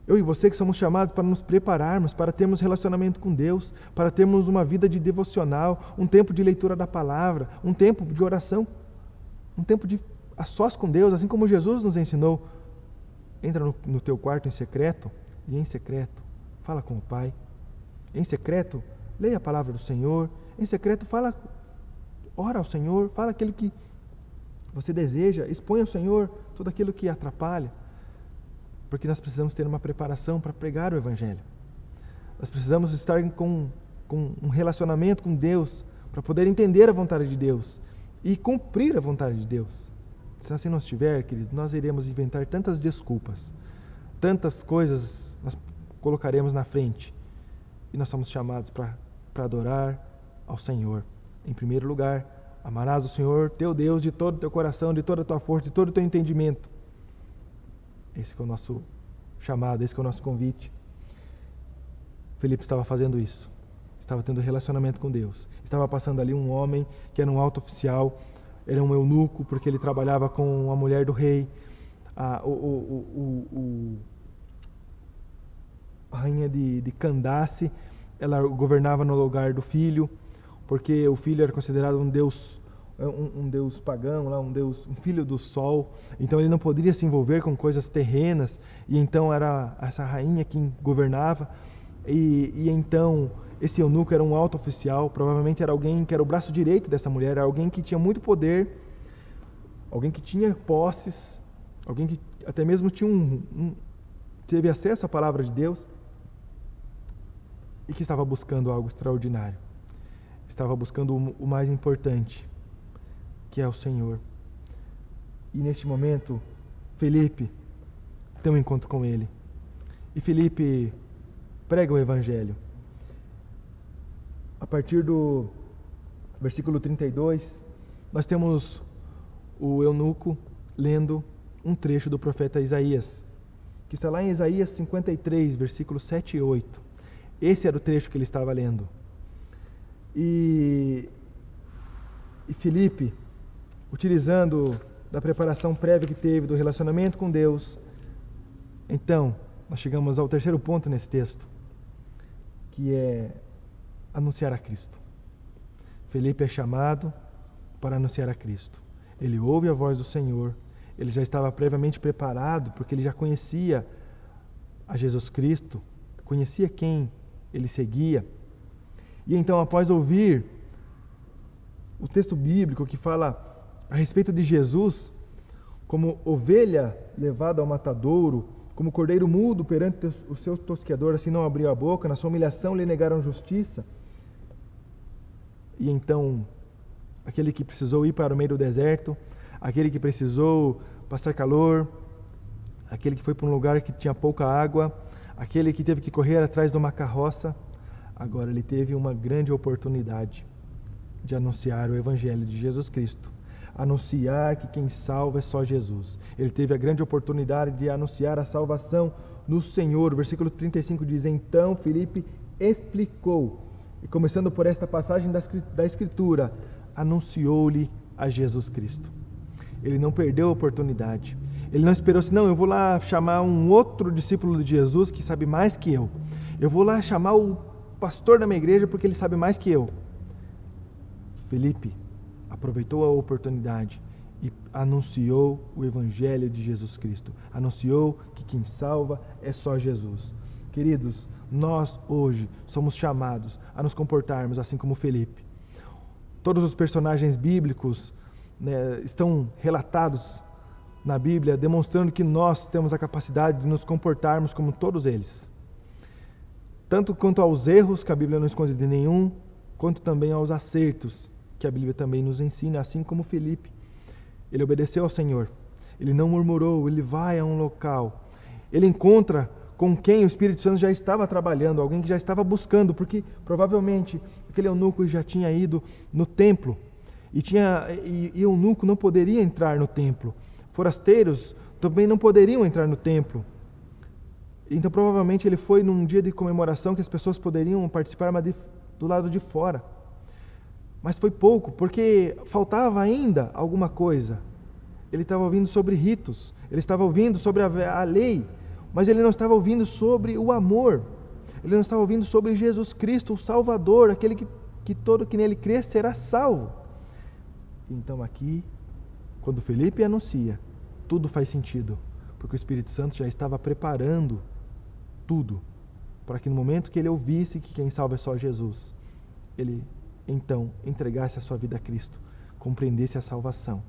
Eu e você que somos chamados para nos prepararmos, para termos relacionamento com Deus, para termos uma vida de devocional, um tempo de leitura da palavra, um tempo de oração, um tempo de a sós com Deus, assim como Jesus nos ensinou. Entra no teu quarto em secreto e em secreto fala com o Pai. Em secreto, leia a palavra do Senhor. Em secreto, ora ao Senhor, fala aquilo que você deseja, expõe ao Senhor tudo aquilo que atrapalha. Porque nós precisamos ter uma preparação para pregar o Evangelho. Nós precisamos estar com um relacionamento com Deus para poder entender a vontade de Deus e cumprir a vontade de Deus. Se assim não estiver, queridos, nós iremos inventar tantas desculpas, tantas coisas nós colocaremos na frente. E nós somos chamados para adorar ao Senhor. Em primeiro lugar, amarás o Senhor, teu Deus, de todo o teu coração, de toda a tua força, de todo o teu entendimento. Esse que é o nosso chamado, esse que é o nosso convite. Filipe estava fazendo isso. Estava tendo relacionamento com Deus. Estava passando ali um homem que era um alto oficial, era um eunuco, porque ele trabalhava com a mulher do rei. A rainha de Candace, ela governava no lugar do filho, porque o filho era considerado um deus pagão, um filho do sol, então ele não poderia se envolver com coisas terrenas, e então era essa rainha quem governava, e então esse eunuco era um alto oficial, provavelmente era alguém que era o braço direito dessa mulher, era alguém que tinha muito poder, alguém que tinha posses, alguém que até mesmo teve acesso à palavra de Deus, e que estava buscando algo extraordinário, estava buscando o mais importante, que é o Senhor. E neste momento, Filipe tem um encontro com Ele. E Filipe prega o Evangelho. A partir do versículo 32, nós temos o eunuco lendo um trecho do profeta Isaías, que está lá em Isaías 53, versículos 7 e 8. Esse era o trecho que ele estava lendo. E Filipe, utilizando da preparação prévia que teve do relacionamento com Deus, então, nós chegamos ao terceiro ponto nesse texto, que é anunciar a Cristo. Felipe é chamado para anunciar a Cristo. Ele ouve a voz do Senhor, ele já estava previamente preparado, porque ele já conhecia a Jesus Cristo, conhecia quem ele seguia. E então, após ouvir o texto bíblico que fala a respeito de Jesus, como ovelha levada ao matadouro, como cordeiro mudo perante o seu tosqueador, assim não abriu a boca, na sua humilhação lhe negaram justiça. E então, aquele que precisou ir para o meio do deserto, aquele que precisou passar calor, aquele que foi para um lugar que tinha pouca água, aquele que teve que correr atrás de uma carroça, agora ele teve uma grande oportunidade de anunciar o Evangelho de Jesus Cristo. Anunciar que quem salva é só Jesus. Ele teve a grande oportunidade de anunciar a salvação no Senhor. O versículo 35 diz: então Filipe explicou, e começando por esta passagem da Escritura, anunciou-lhe a Jesus Cristo. Ele não perdeu a oportunidade. Ele não esperou assim, não, eu vou lá chamar um outro discípulo de Jesus que sabe mais que eu. Eu vou lá chamar o pastor da minha igreja porque ele sabe mais que eu. Filipe aproveitou a oportunidade e anunciou o Evangelho de Jesus Cristo. Anunciou que quem salva é só Jesus. Queridos, nós hoje somos chamados a nos comportarmos assim como Filipe. Todos os personagens bíblicos, né, estão relatados na Bíblia, demonstrando que nós temos a capacidade de nos comportarmos como todos eles. Tanto quanto aos erros, que a Bíblia não esconde de nenhum, quanto também aos acertos, que a Bíblia também nos ensina, assim como Filipe. Ele obedeceu ao Senhor, ele não murmurou, ele vai a um local, ele encontra com quem o Espírito Santo já estava trabalhando, alguém que já estava buscando, porque provavelmente aquele eunuco já tinha ido no templo, e eunuco não poderia entrar no templo, forasteiros também não poderiam entrar no templo. Então provavelmente ele foi num dia de comemoração que as pessoas poderiam participar, mas do lado de fora. Mas foi pouco, porque faltava ainda alguma coisa. Ele estava ouvindo sobre ritos, ele estava ouvindo sobre a lei, mas ele não estava ouvindo sobre o amor. Ele não estava ouvindo sobre Jesus Cristo, o Salvador, aquele que todo que nele crê será salvo. Então aqui, quando Filipe anuncia, tudo faz sentido, porque o Espírito Santo já estava preparando tudo, para que no momento que ele ouvisse que quem salva é só Jesus, ele então entregasse a sua vida a Cristo, compreendesse a salvação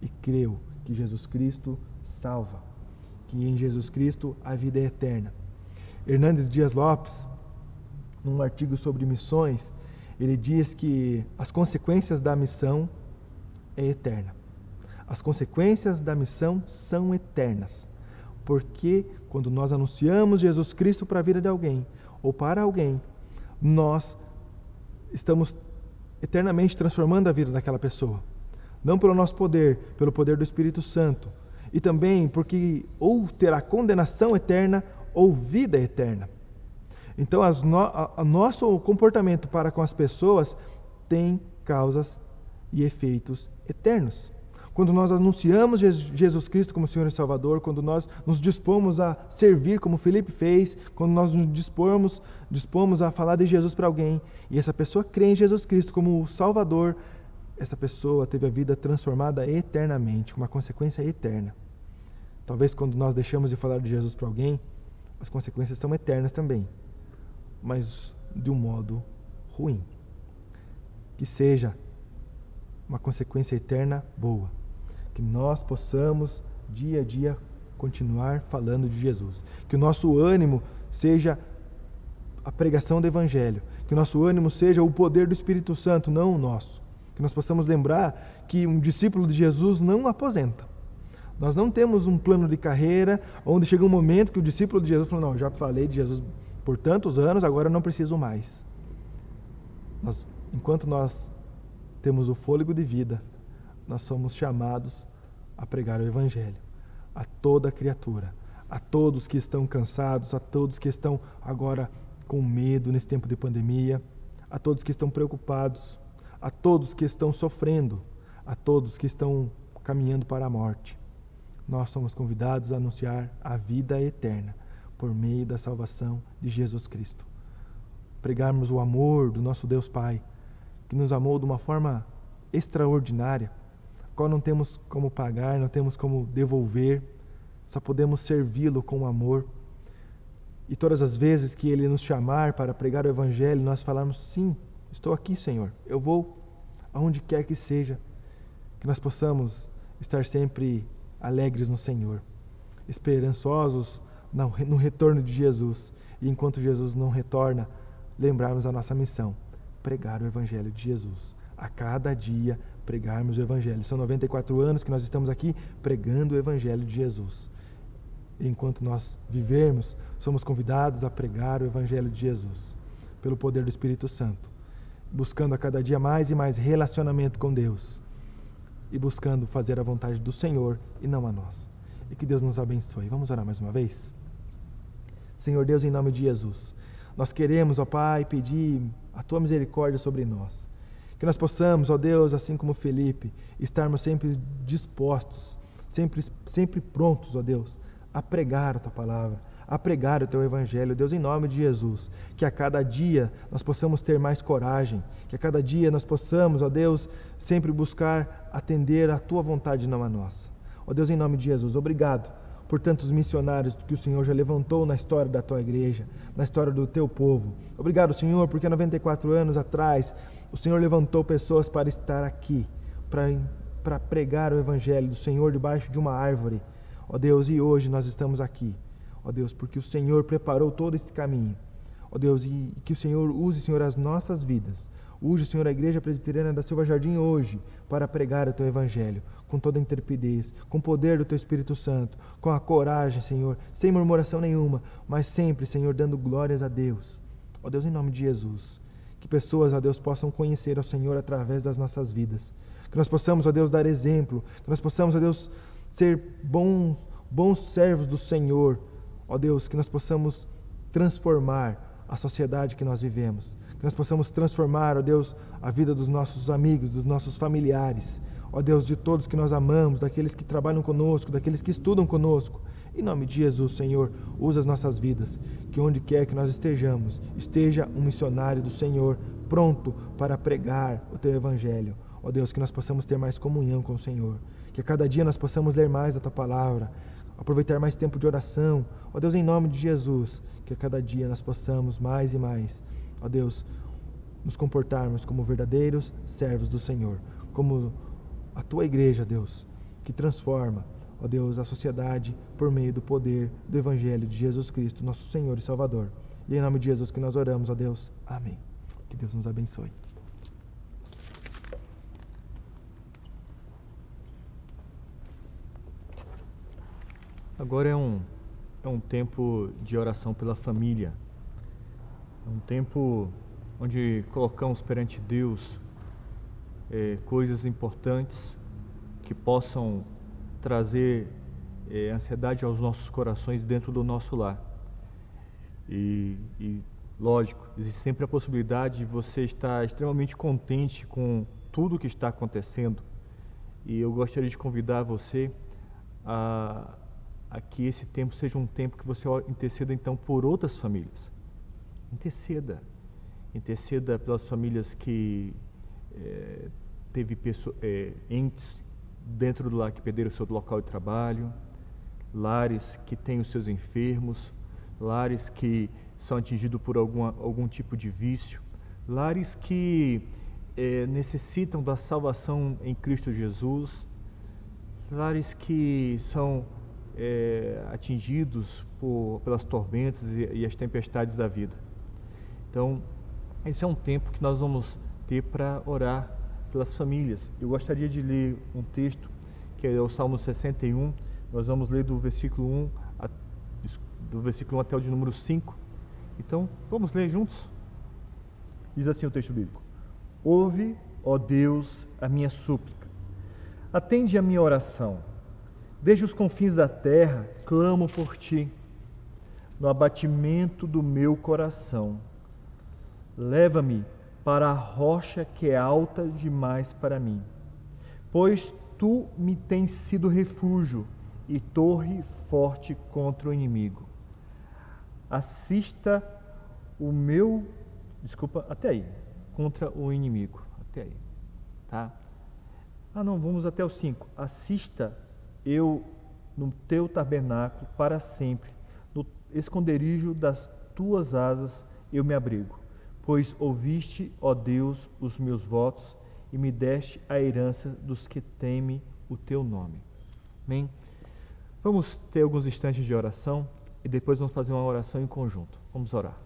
e creu que Jesus Cristo salva, que em Jesus Cristo a vida é eterna. Hernandes Dias Lopes, num artigo sobre missões, ele diz que as consequências da missão é eterna. As consequências da missão são eternas, porque quando nós anunciamos Jesus Cristo para a vida de alguém, ou para alguém, nós estamos eternamente transformando a vida daquela pessoa. Não pelo nosso poder, pelo poder do Espírito Santo. E também porque ou terá condenação eterna ou vida eterna. Então, nosso comportamento para com as pessoas tem causas e efeitos eternos. Quando nós anunciamos Jesus Cristo como Senhor e Salvador, quando nós nos dispomos a servir como Filipe fez, quando nós nos dispomos a falar de Jesus para alguém, e essa pessoa crê em Jesus Cristo como o Salvador, essa pessoa teve a vida transformada eternamente, uma consequência eterna. Talvez quando nós deixamos de falar de Jesus para alguém, as consequências são eternas também, mas de um modo ruim. Que seja uma consequência eterna boa. Que nós possamos, dia a dia, continuar falando de Jesus. Que o nosso ânimo seja a pregação do Evangelho. Que o nosso ânimo seja o poder do Espírito Santo, não o nosso. Que nós possamos lembrar que um discípulo de Jesus não aposenta. Nós não temos um plano de carreira onde chega um momento que o discípulo de Jesus fala, não, já falei de Jesus por tantos anos, agora eu não preciso mais. Enquanto nós temos o fôlego de vida, nós somos chamados a pregar o Evangelho a toda criatura, a todos que estão cansados, a todos que estão agora com medo nesse tempo de pandemia, a todos que estão preocupados, a todos que estão sofrendo, a todos que estão caminhando para a morte. Nós somos convidados a anunciar a vida eterna, por meio da salvação de Jesus Cristo. Pregarmos o amor do nosso Deus Pai, que nos amou de uma forma extraordinária, qual não temos como pagar, não temos como devolver, só podemos servi-lo com amor. E todas as vezes que Ele nos chamar para pregar o Evangelho, nós falarmos: sim, estou aqui, Senhor, eu vou aonde quer que seja. Que nós possamos estar sempre alegres no Senhor, esperançosos no retorno de Jesus. E enquanto Jesus não retorna, lembrarmos a nossa missão: pregar o Evangelho de Jesus. A cada dia pregarmos o Evangelho. São 94 anos que nós estamos aqui pregando o Evangelho de Jesus. E enquanto nós vivermos, somos convidados a pregar o Evangelho de Jesus, pelo poder do Espírito Santo, buscando a cada dia mais e mais relacionamento com Deus e buscando fazer a vontade do Senhor e não a nossa. E que Deus nos abençoe. Vamos orar mais uma vez? Senhor Deus, em nome de Jesus, nós queremos, ó Pai, pedir a Tua misericórdia sobre nós. Que nós possamos, ó Deus, assim como Felipe, estarmos sempre dispostos, sempre prontos, ó Deus, a pregar a Tua palavra, a pregar o Teu Evangelho. Deus, em nome de Jesus, que a cada dia nós possamos ter mais coragem, que a cada dia nós possamos, ó Deus, sempre buscar atender a Tua vontade e não a nossa. Ó Deus, em nome de Jesus, obrigado por tantos missionários que o Senhor já levantou na história da Tua igreja, na história do Teu povo. Obrigado, Senhor, porque 94 anos atrás o Senhor levantou pessoas para estar aqui, para pregar o Evangelho do Senhor debaixo de uma árvore. Ó Deus, e hoje nós estamos aqui, ó Deus, porque o Senhor preparou todo este caminho. Ó Deus, e que o Senhor use, Senhor, as nossas vidas. Use, Senhor, a Igreja Presbiteriana da Silva Jardim hoje para pregar o Teu Evangelho, com toda a intrepidez, com o poder do Teu Espírito Santo, com a coragem, Senhor, sem murmuração nenhuma, mas sempre, Senhor, dando glórias a Deus. Ó Deus, em nome de Jesus, que pessoas, ó Deus, possam conhecer ao Senhor através das nossas vidas. Que nós possamos, ó Deus, dar exemplo, que nós possamos, ó Deus, ser bons servos do Senhor. Ó Deus, que nós possamos transformar a sociedade que nós vivemos, que nós possamos transformar, ó Deus, a vida dos nossos amigos, dos nossos familiares, ó Deus, de todos que nós amamos, daqueles que trabalham conosco, daqueles que estudam conosco. Em nome de Jesus, Senhor, usa as nossas vidas, que onde quer que nós estejamos, esteja um missionário do Senhor, pronto para pregar o Teu Evangelho. Ó Deus, que nós possamos ter mais comunhão com o Senhor, que a cada dia nós possamos ler mais da Tua palavra, aproveitar mais tempo de oração. Ó Deus, em nome de Jesus, que a cada dia nós possamos mais e mais, ó Deus, nos comportarmos como verdadeiros servos do Senhor, como a Tua igreja, Deus, que transforma, ó Deus, a sociedade por meio do poder do Evangelho de Jesus Cristo, nosso Senhor e Salvador. E é em nome de Jesus que nós oramos, ó Deus. Amém. Que Deus nos abençoe. Agora é um tempo de oração pela família. É um tempo onde colocamos perante Deus coisas importantes que possam trazer ansiedade aos nossos corações dentro do nosso lar. E lógico, existe sempre a possibilidade de você estar extremamente contente com tudo que está acontecendo. E eu gostaria de convidar você a que esse tempo seja um tempo que você interceda então por outras famílias. Interceda pelas famílias que teve entes dentro do lar que perderam o seu local de trabalho, lares que têm os seus enfermos, lares que são atingidos por algum tipo de vício, lares que necessitam da salvação em Cristo Jesus, lares que são atingidos pelas tormentas e as tempestades da vida. Então, esse é um tempo que nós vamos ter para orar pelas famílias. Eu gostaria de ler um texto que é o Salmo 61. Nós vamos ler do versículo 1 até o de número 5. Então, vamos ler juntos? Diz assim o texto bíblico: Ouve, ó Deus, a minha súplica, atende a minha oração. Desde os confins da terra, clamo por Ti, no abatimento do meu coração. Leva-me para a rocha que é alta demais para mim, pois Tu me tens sido refúgio e torre forte contra o inimigo. assista o meu, até aí, contra o inimigo, até aí, tá? Não, vamos até o 5. Assista eu no teu tabernáculo para sempre, no esconderijo das tuas asas eu me abrigo, pois ouviste, ó Deus, os meus votos e me deste a herança dos que temem o teu nome. Amém? Vamos ter alguns instantes de oração e depois vamos fazer uma oração em conjunto. Vamos orar.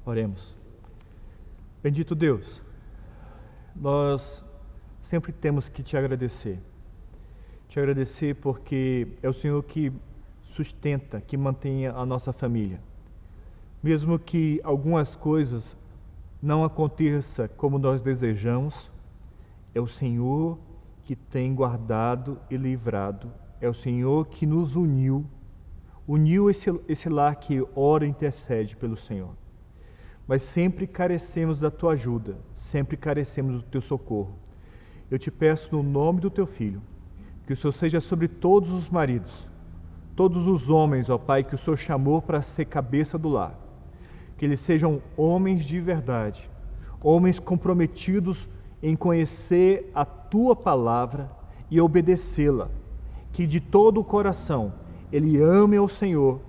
Oremos. Bendito Deus, nós sempre temos que te agradecer. Te agradecer porque é o Senhor que sustenta, que mantém a nossa família. Mesmo que algumas coisas não aconteçam como nós desejamos, é o Senhor que tem guardado e livrado. É o Senhor que nos uniu esse lar que ora e intercede pelo Senhor. Mas sempre carecemos da tua ajuda, sempre carecemos do teu socorro. Eu te peço no nome do teu Filho, que o Senhor seja sobre todos os maridos, todos os homens, ó Pai, que o Senhor chamou para ser cabeça do lar. Que eles sejam homens de verdade, homens comprometidos em conhecer a tua palavra e obedecê-la. Que de todo o coração ele ame ao Senhor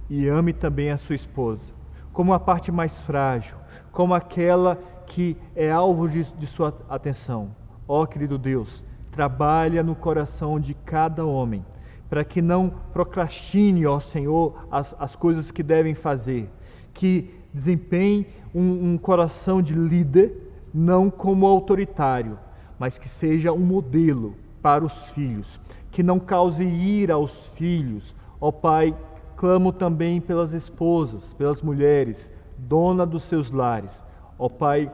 e ame também a sua esposa, como a parte mais frágil, como aquela que é alvo de sua atenção. Ó querido Deus, trabalha no coração de cada homem, para que não procrastine, ó Senhor, as coisas que devem fazer, que desempenhe um coração de líder, não como autoritário, mas que seja um modelo para os filhos, que não cause ira aos filhos. Ó Pai, clamo também pelas esposas, pelas mulheres, dona dos seus lares. Ó Pai,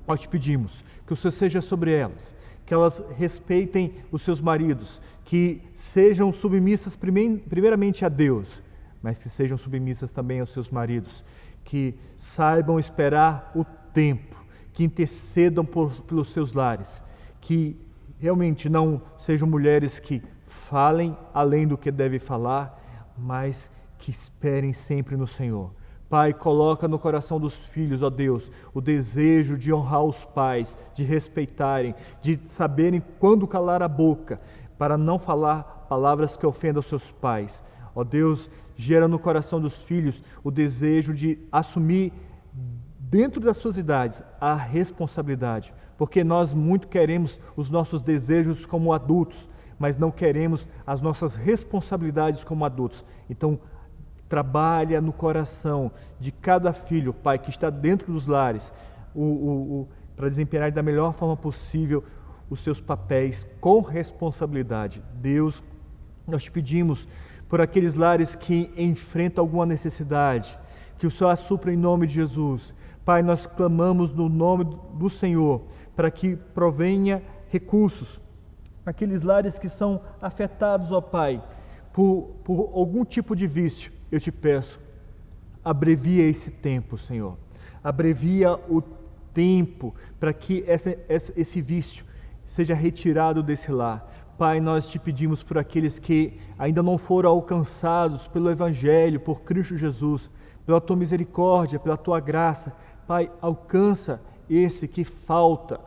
nós te pedimos que o Senhor seja sobre elas, que elas respeitem os seus maridos, que sejam submissas primeiramente a Deus, mas que sejam submissas também aos seus maridos, que saibam esperar o tempo, que intercedam pelos seus lares, que realmente não sejam mulheres que falem além do que devem falar, mas que esperem sempre no Senhor. Pai, coloca no coração dos filhos, ó Deus, o desejo de honrar os pais, de respeitarem, de saberem quando calar a boca, para não falar palavras que ofendam os seus pais. Ó Deus, gera no coração dos filhos o desejo de assumir, dentro das suas idades, a responsabilidade, porque nós muito queremos os nossos desejos como adultos, mas não queremos as nossas responsabilidades como adultos. Então, trabalha no coração de cada filho, Pai, que está dentro dos lares, para desempenhar da melhor forma possível os seus papéis com responsabilidade. Deus, nós te pedimos por aqueles lares que enfrentam alguma necessidade, que o Senhor a supra em nome de Jesus. Pai, nós clamamos no nome do Senhor para que provenha recursos. Aqueles lares que são afetados, ó Pai, por algum tipo de vício, eu te peço, abrevia esse tempo, Senhor. Abrevia o tempo para que esse vício seja retirado desse lar. Pai, nós te pedimos por aqueles que ainda não foram alcançados pelo Evangelho, por Cristo Jesus, pela Tua misericórdia, pela Tua graça. Pai, alcança esse que falta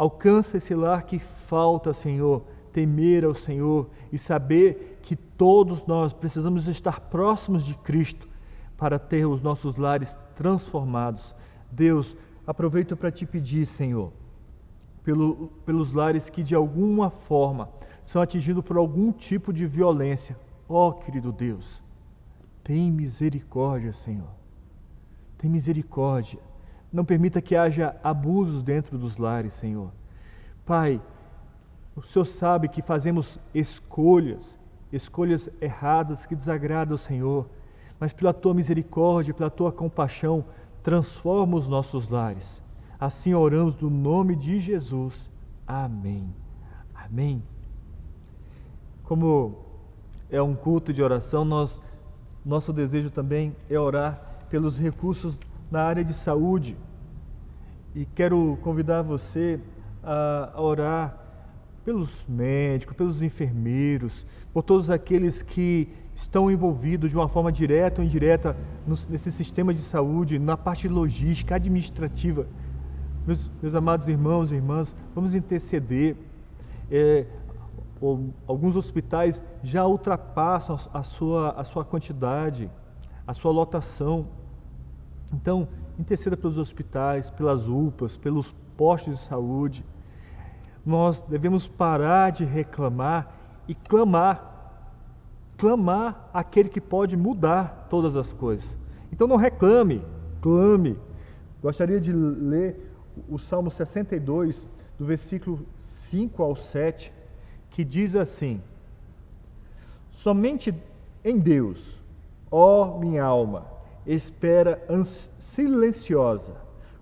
Alcança esse lar que falta, Senhor, temer ao Senhor e saber que todos nós precisamos estar próximos de Cristo para ter os nossos lares transformados. Deus, aproveito para te pedir, Senhor, pelos lares que de alguma forma são atingidos por algum tipo de violência. Ó, querido Deus, tem misericórdia, Senhor. Tem misericórdia. Não permita que haja abusos dentro dos lares, Senhor. Pai, o Senhor sabe que fazemos escolhas erradas que desagradam ao Senhor, mas pela Tua misericórdia, pela Tua compaixão, transforma os nossos lares. Assim oramos no nome de Jesus. Amém. Amém. Como é um culto de oração, nosso desejo também é orar pelos recursos na área de saúde. E quero convidar você a orar pelos médicos, pelos enfermeiros, por todos aqueles que estão envolvidos de uma forma direta ou indireta nesse sistema de saúde, na parte logística, administrativa. Meus amados irmãos e irmãs, vamos interceder. Alguns hospitais já ultrapassam a sua quantidade, a sua lotação. Então, interceda pelos hospitais, pelas UPAs, pelos postos de saúde. Nós devemos parar de reclamar e clamar aquele que pode mudar todas as coisas. Então não reclame, clame. Gostaria de ler o Salmo 62, do versículo 5 ao 7, que diz assim: somente em Deus, ó minha alma, espera silenciosa,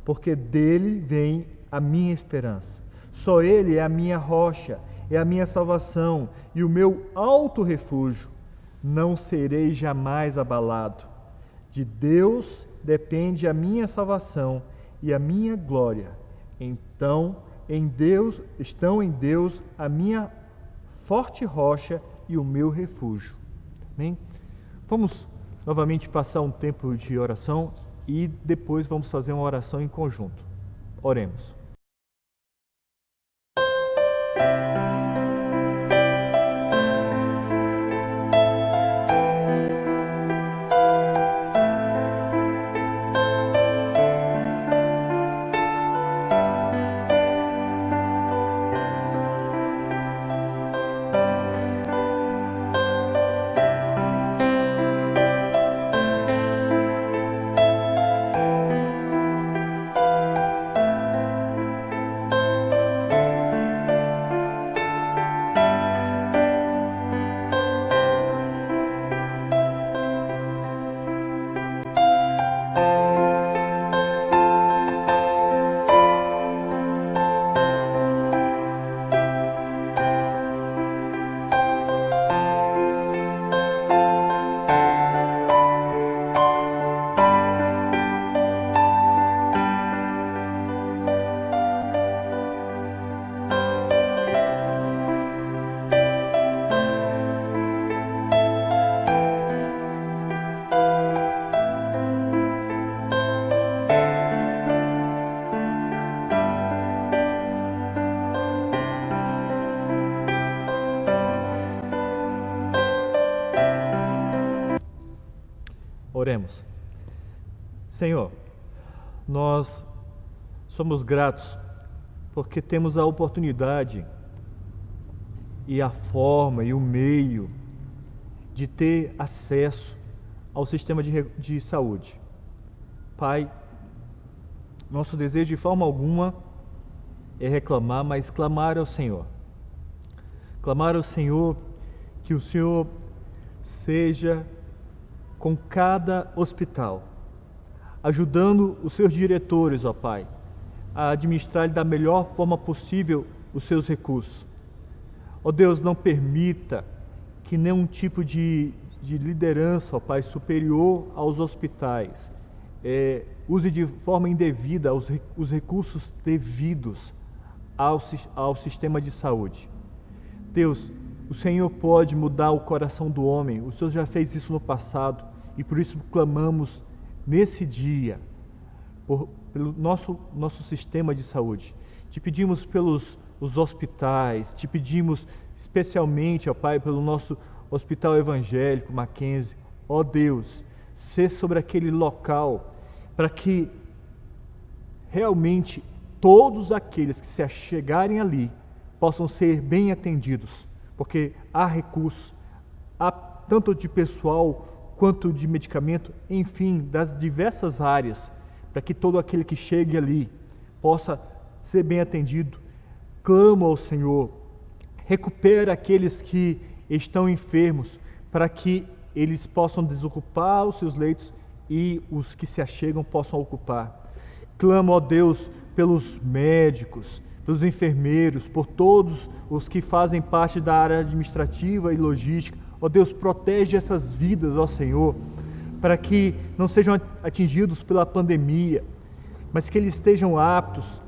porque dele vem a minha esperança. Só Ele é a minha rocha, é a minha salvação e o meu alto refúgio. Não serei jamais abalado. De Deus depende a minha salvação e a minha glória. Então, estão em Deus a minha forte rocha e o meu refúgio. Amém? Vamos novamente passar um tempo de oração e depois vamos fazer uma oração em conjunto. Oremos. Oremos. Senhor, nós somos gratos porque temos a oportunidade e a forma e o meio de ter acesso ao sistema de saúde. Pai, nosso desejo de forma alguma é reclamar, mas clamar ao Senhor. Clamar ao Senhor que o Senhor seja com cada hospital, ajudando os seus diretores, ó Pai, a administrar da melhor forma possível os seus recursos. Ó Deus, não permita que nenhum tipo de liderança, ó Pai, superior aos hospitais, use de forma indevida os recursos devidos ao sistema de saúde. Deus, o Senhor pode mudar o coração do homem, o Senhor já fez isso no passado, e por isso clamamos nesse dia pelo nosso sistema de saúde, Te pedimos pelos os hospitais, te pedimos especialmente, ó Pai, pelo nosso Hospital Evangélico Mackenzie. Ó Deus, sê sobre aquele local, para que realmente todos aqueles que se achegarem ali possam ser bem atendidos, porque há recursos, há tanto de pessoal quanto de medicamento, enfim, das diversas áreas, para que todo aquele que chegue ali possa ser bem atendido. Clamo ao Senhor, recupera aqueles que estão enfermos, para que eles possam desocupar os seus leitos e os que se achegam possam ocupar. Clamo, ó Deus, pelos médicos, pelos enfermeiros, por todos os que fazem parte da área administrativa e logística. Ó Deus, protege essas vidas, ó Senhor, para que não sejam atingidos pela pandemia, mas que eles estejam aptos,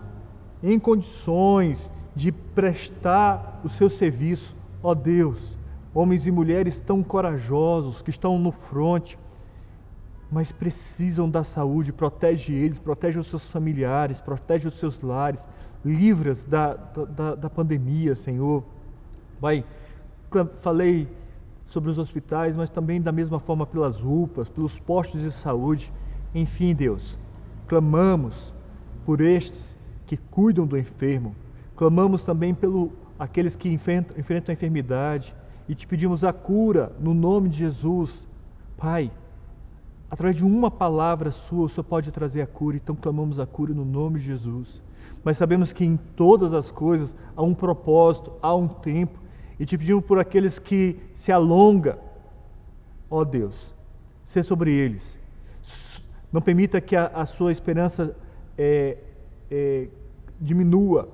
em condições de prestar o seu serviço. Ó Deus, homens e mulheres tão corajosos que estão no fronte, mas precisam da saúde. Protege eles, protege os seus familiares, protege os seus lares, livra-os da pandemia, Senhor. Pai, falei sobre os hospitais, mas também da mesma forma pelas UPAs, pelos postos de saúde. Enfim, Deus, clamamos por estes que cuidam do enfermo, clamamos também pelo aqueles que enfrentam a enfermidade e te pedimos a cura no nome de Jesus. Pai, através de uma palavra sua, o Senhor pode trazer a cura, então clamamos a cura no nome de Jesus. Mas sabemos que em todas as coisas há um propósito, há um tempo, e te pedimos por aqueles que se alongam, ó Deus, seja sobre eles. Não permita que a sua esperança diminua,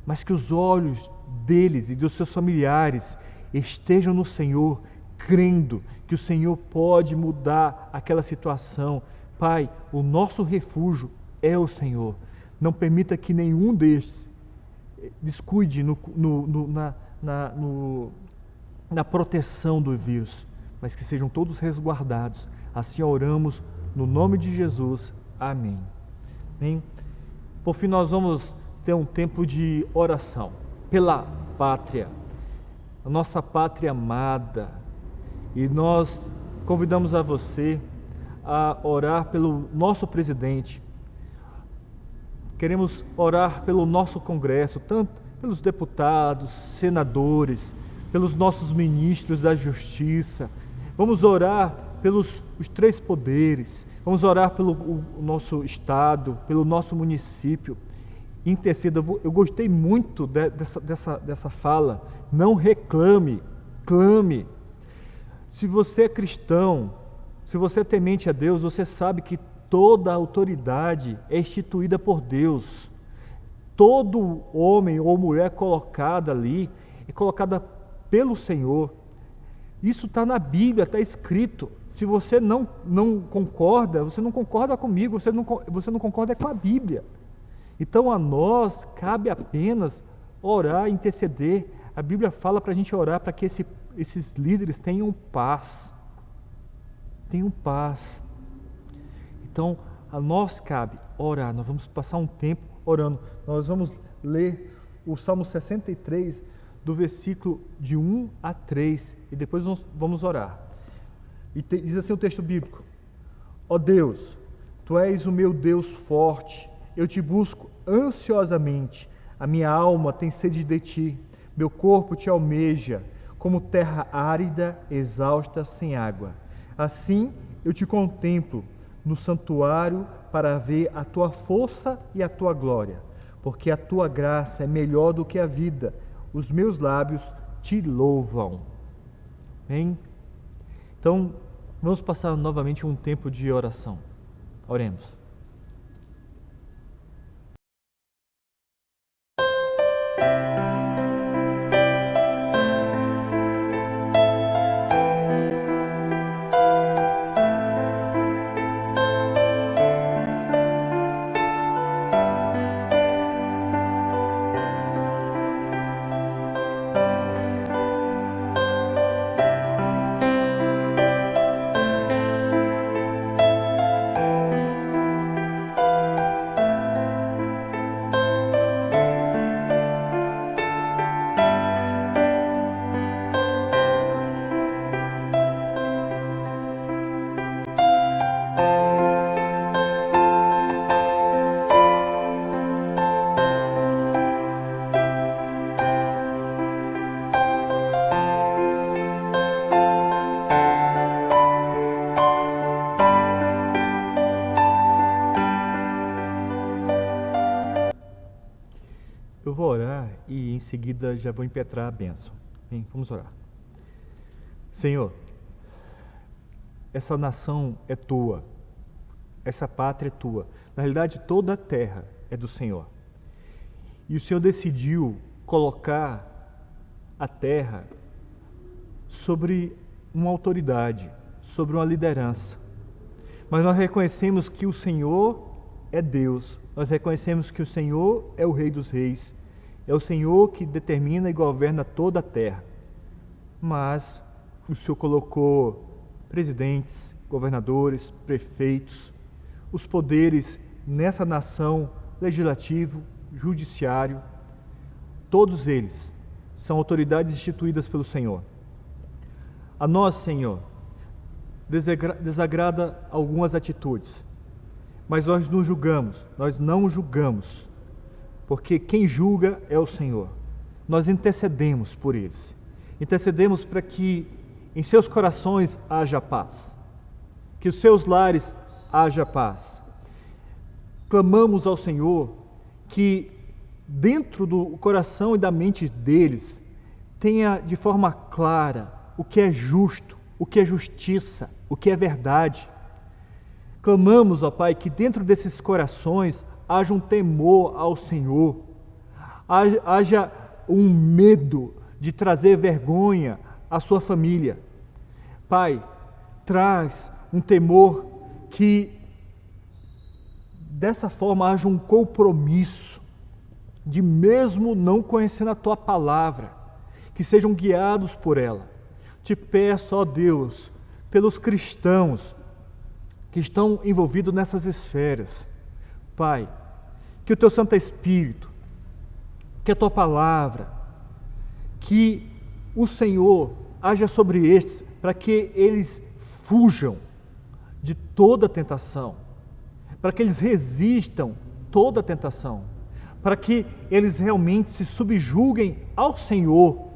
mas que os olhos deles e dos seus familiares estejam no Senhor, crendo que o Senhor pode mudar aquela situação. Pai, o nosso refúgio é o Senhor. Não permita que nenhum destes descuide na proteção do vírus, mas que sejam todos resguardados. Assim oramos no nome de Jesus. Amém. Amém. Por fim, nós vamos ter um tempo de oração pela pátria, a nossa pátria amada, e nós convidamos a você a orar pelo nosso presidente. Queremos orar pelo nosso Congresso, tanto pelos deputados, senadores, pelos nossos ministros da Justiça. Vamos orar pelos os três poderes, vamos orar pelo o nosso Estado, pelo nosso município. Interceda. Eu gostei muito dessa fala. Não reclame, clame. Se você é cristão, se você é temente a Deus, você sabe que toda a autoridade é instituída por Deus. Todo homem ou mulher colocada ali é colocada pelo Senhor. Isso está na Bíblia, está escrito. Se você não concorda, você não concorda comigo, você não concorda com a Bíblia. Então a nós cabe apenas orar, interceder. A Bíblia fala para a gente orar para que esses líderes tenham paz. Tenham paz. Então a nós cabe orar. Nós vamos passar um tempo orando. Nós vamos ler o Salmo 63, do versículo de 1 a 3, e depois nós vamos orar. E diz assim o texto bíblico: Ó Deus, Tu és o meu Deus forte, eu te busco ansiosamente, a minha alma tem sede de ti, meu corpo te almeja, como terra árida, exausta, sem água. Assim eu te contemplo no santuário para ver a tua força e a tua glória, porque a tua graça é melhor do que a vida, os meus lábios te louvam. Amém? Então, vamos passar novamente um tempo de oração. Oremos. em seguida já vou impetrar a bênção. Bem, vamos orar. Senhor, essa nação é tua, essa pátria é tua. Na realidade, toda a terra é do Senhor. E o Senhor decidiu colocar a terra sobre uma autoridade, sobre uma liderança. Mas nós reconhecemos que o Senhor é Deus, nós reconhecemos que o Senhor é o Rei dos Reis, é o Senhor que determina e governa toda a terra. Mas o Senhor colocou presidentes, governadores, prefeitos, os poderes nessa nação, legislativo, judiciário, todos eles são autoridades instituídas pelo Senhor. A nós, Senhor, desagrada algumas atitudes, mas nós não julgamos, porque quem julga é o Senhor. Nós intercedemos por eles, intercedemos para que em seus corações haja paz, que os seus lares haja paz. Clamamos ao Senhor que dentro do coração e da mente deles tenha de forma clara o que é justo, o que é justiça, o que é verdade. Clamamos, ó Pai, que dentro desses corações haja um temor ao Senhor, haja um medo de trazer vergonha à sua família. Pai, traz um temor que dessa forma haja um compromisso de, mesmo não conhecendo a Tua palavra, que sejam guiados por ela. Te peço, ó Deus, pelos cristãos que estão envolvidos nessas esferas. Pai, que o Teu Santo Espírito, que a Tua palavra, que o Senhor haja sobre estes, para que eles fujam de toda tentação, para que eles resistam toda tentação, para que eles realmente se subjuguem ao Senhor.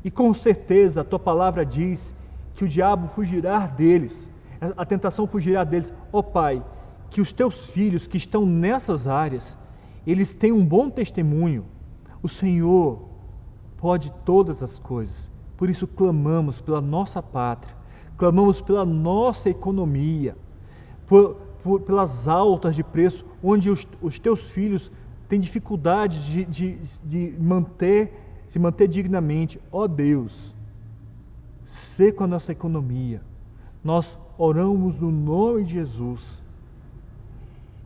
E com certeza a Tua palavra diz que o diabo fugirá deles, a tentação fugirá deles. Ó Pai, que os Teus filhos que estão nessas áreas, eles tenham um bom testemunho. O Senhor pode todas as coisas, por isso clamamos pela nossa pátria, clamamos pela nossa economia, pelas altas de preço, onde os Teus filhos têm dificuldade de se manter dignamente. Ó Deus, sê com a nossa economia. Nós oramos no nome de Jesus,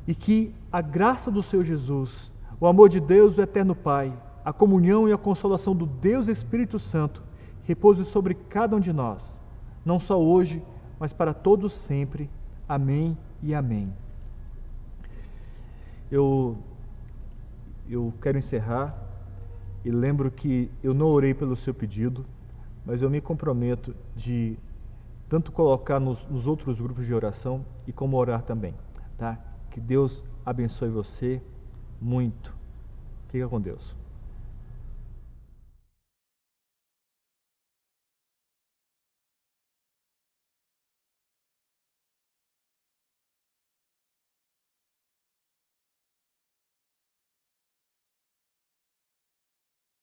e que a graça do Senhor Jesus, o amor de Deus, o eterno Pai, a comunhão e a consolação do Deus Espírito Santo repouse sobre cada um de nós, não só hoje, mas para todos sempre. Amém e amém. Eu quero encerrar e lembro que eu não orei pelo seu pedido, mas eu me comprometo de tanto colocar nos outros grupos de oração e como orar também, tá? Que Deus abençoe você muito. Fica com Deus.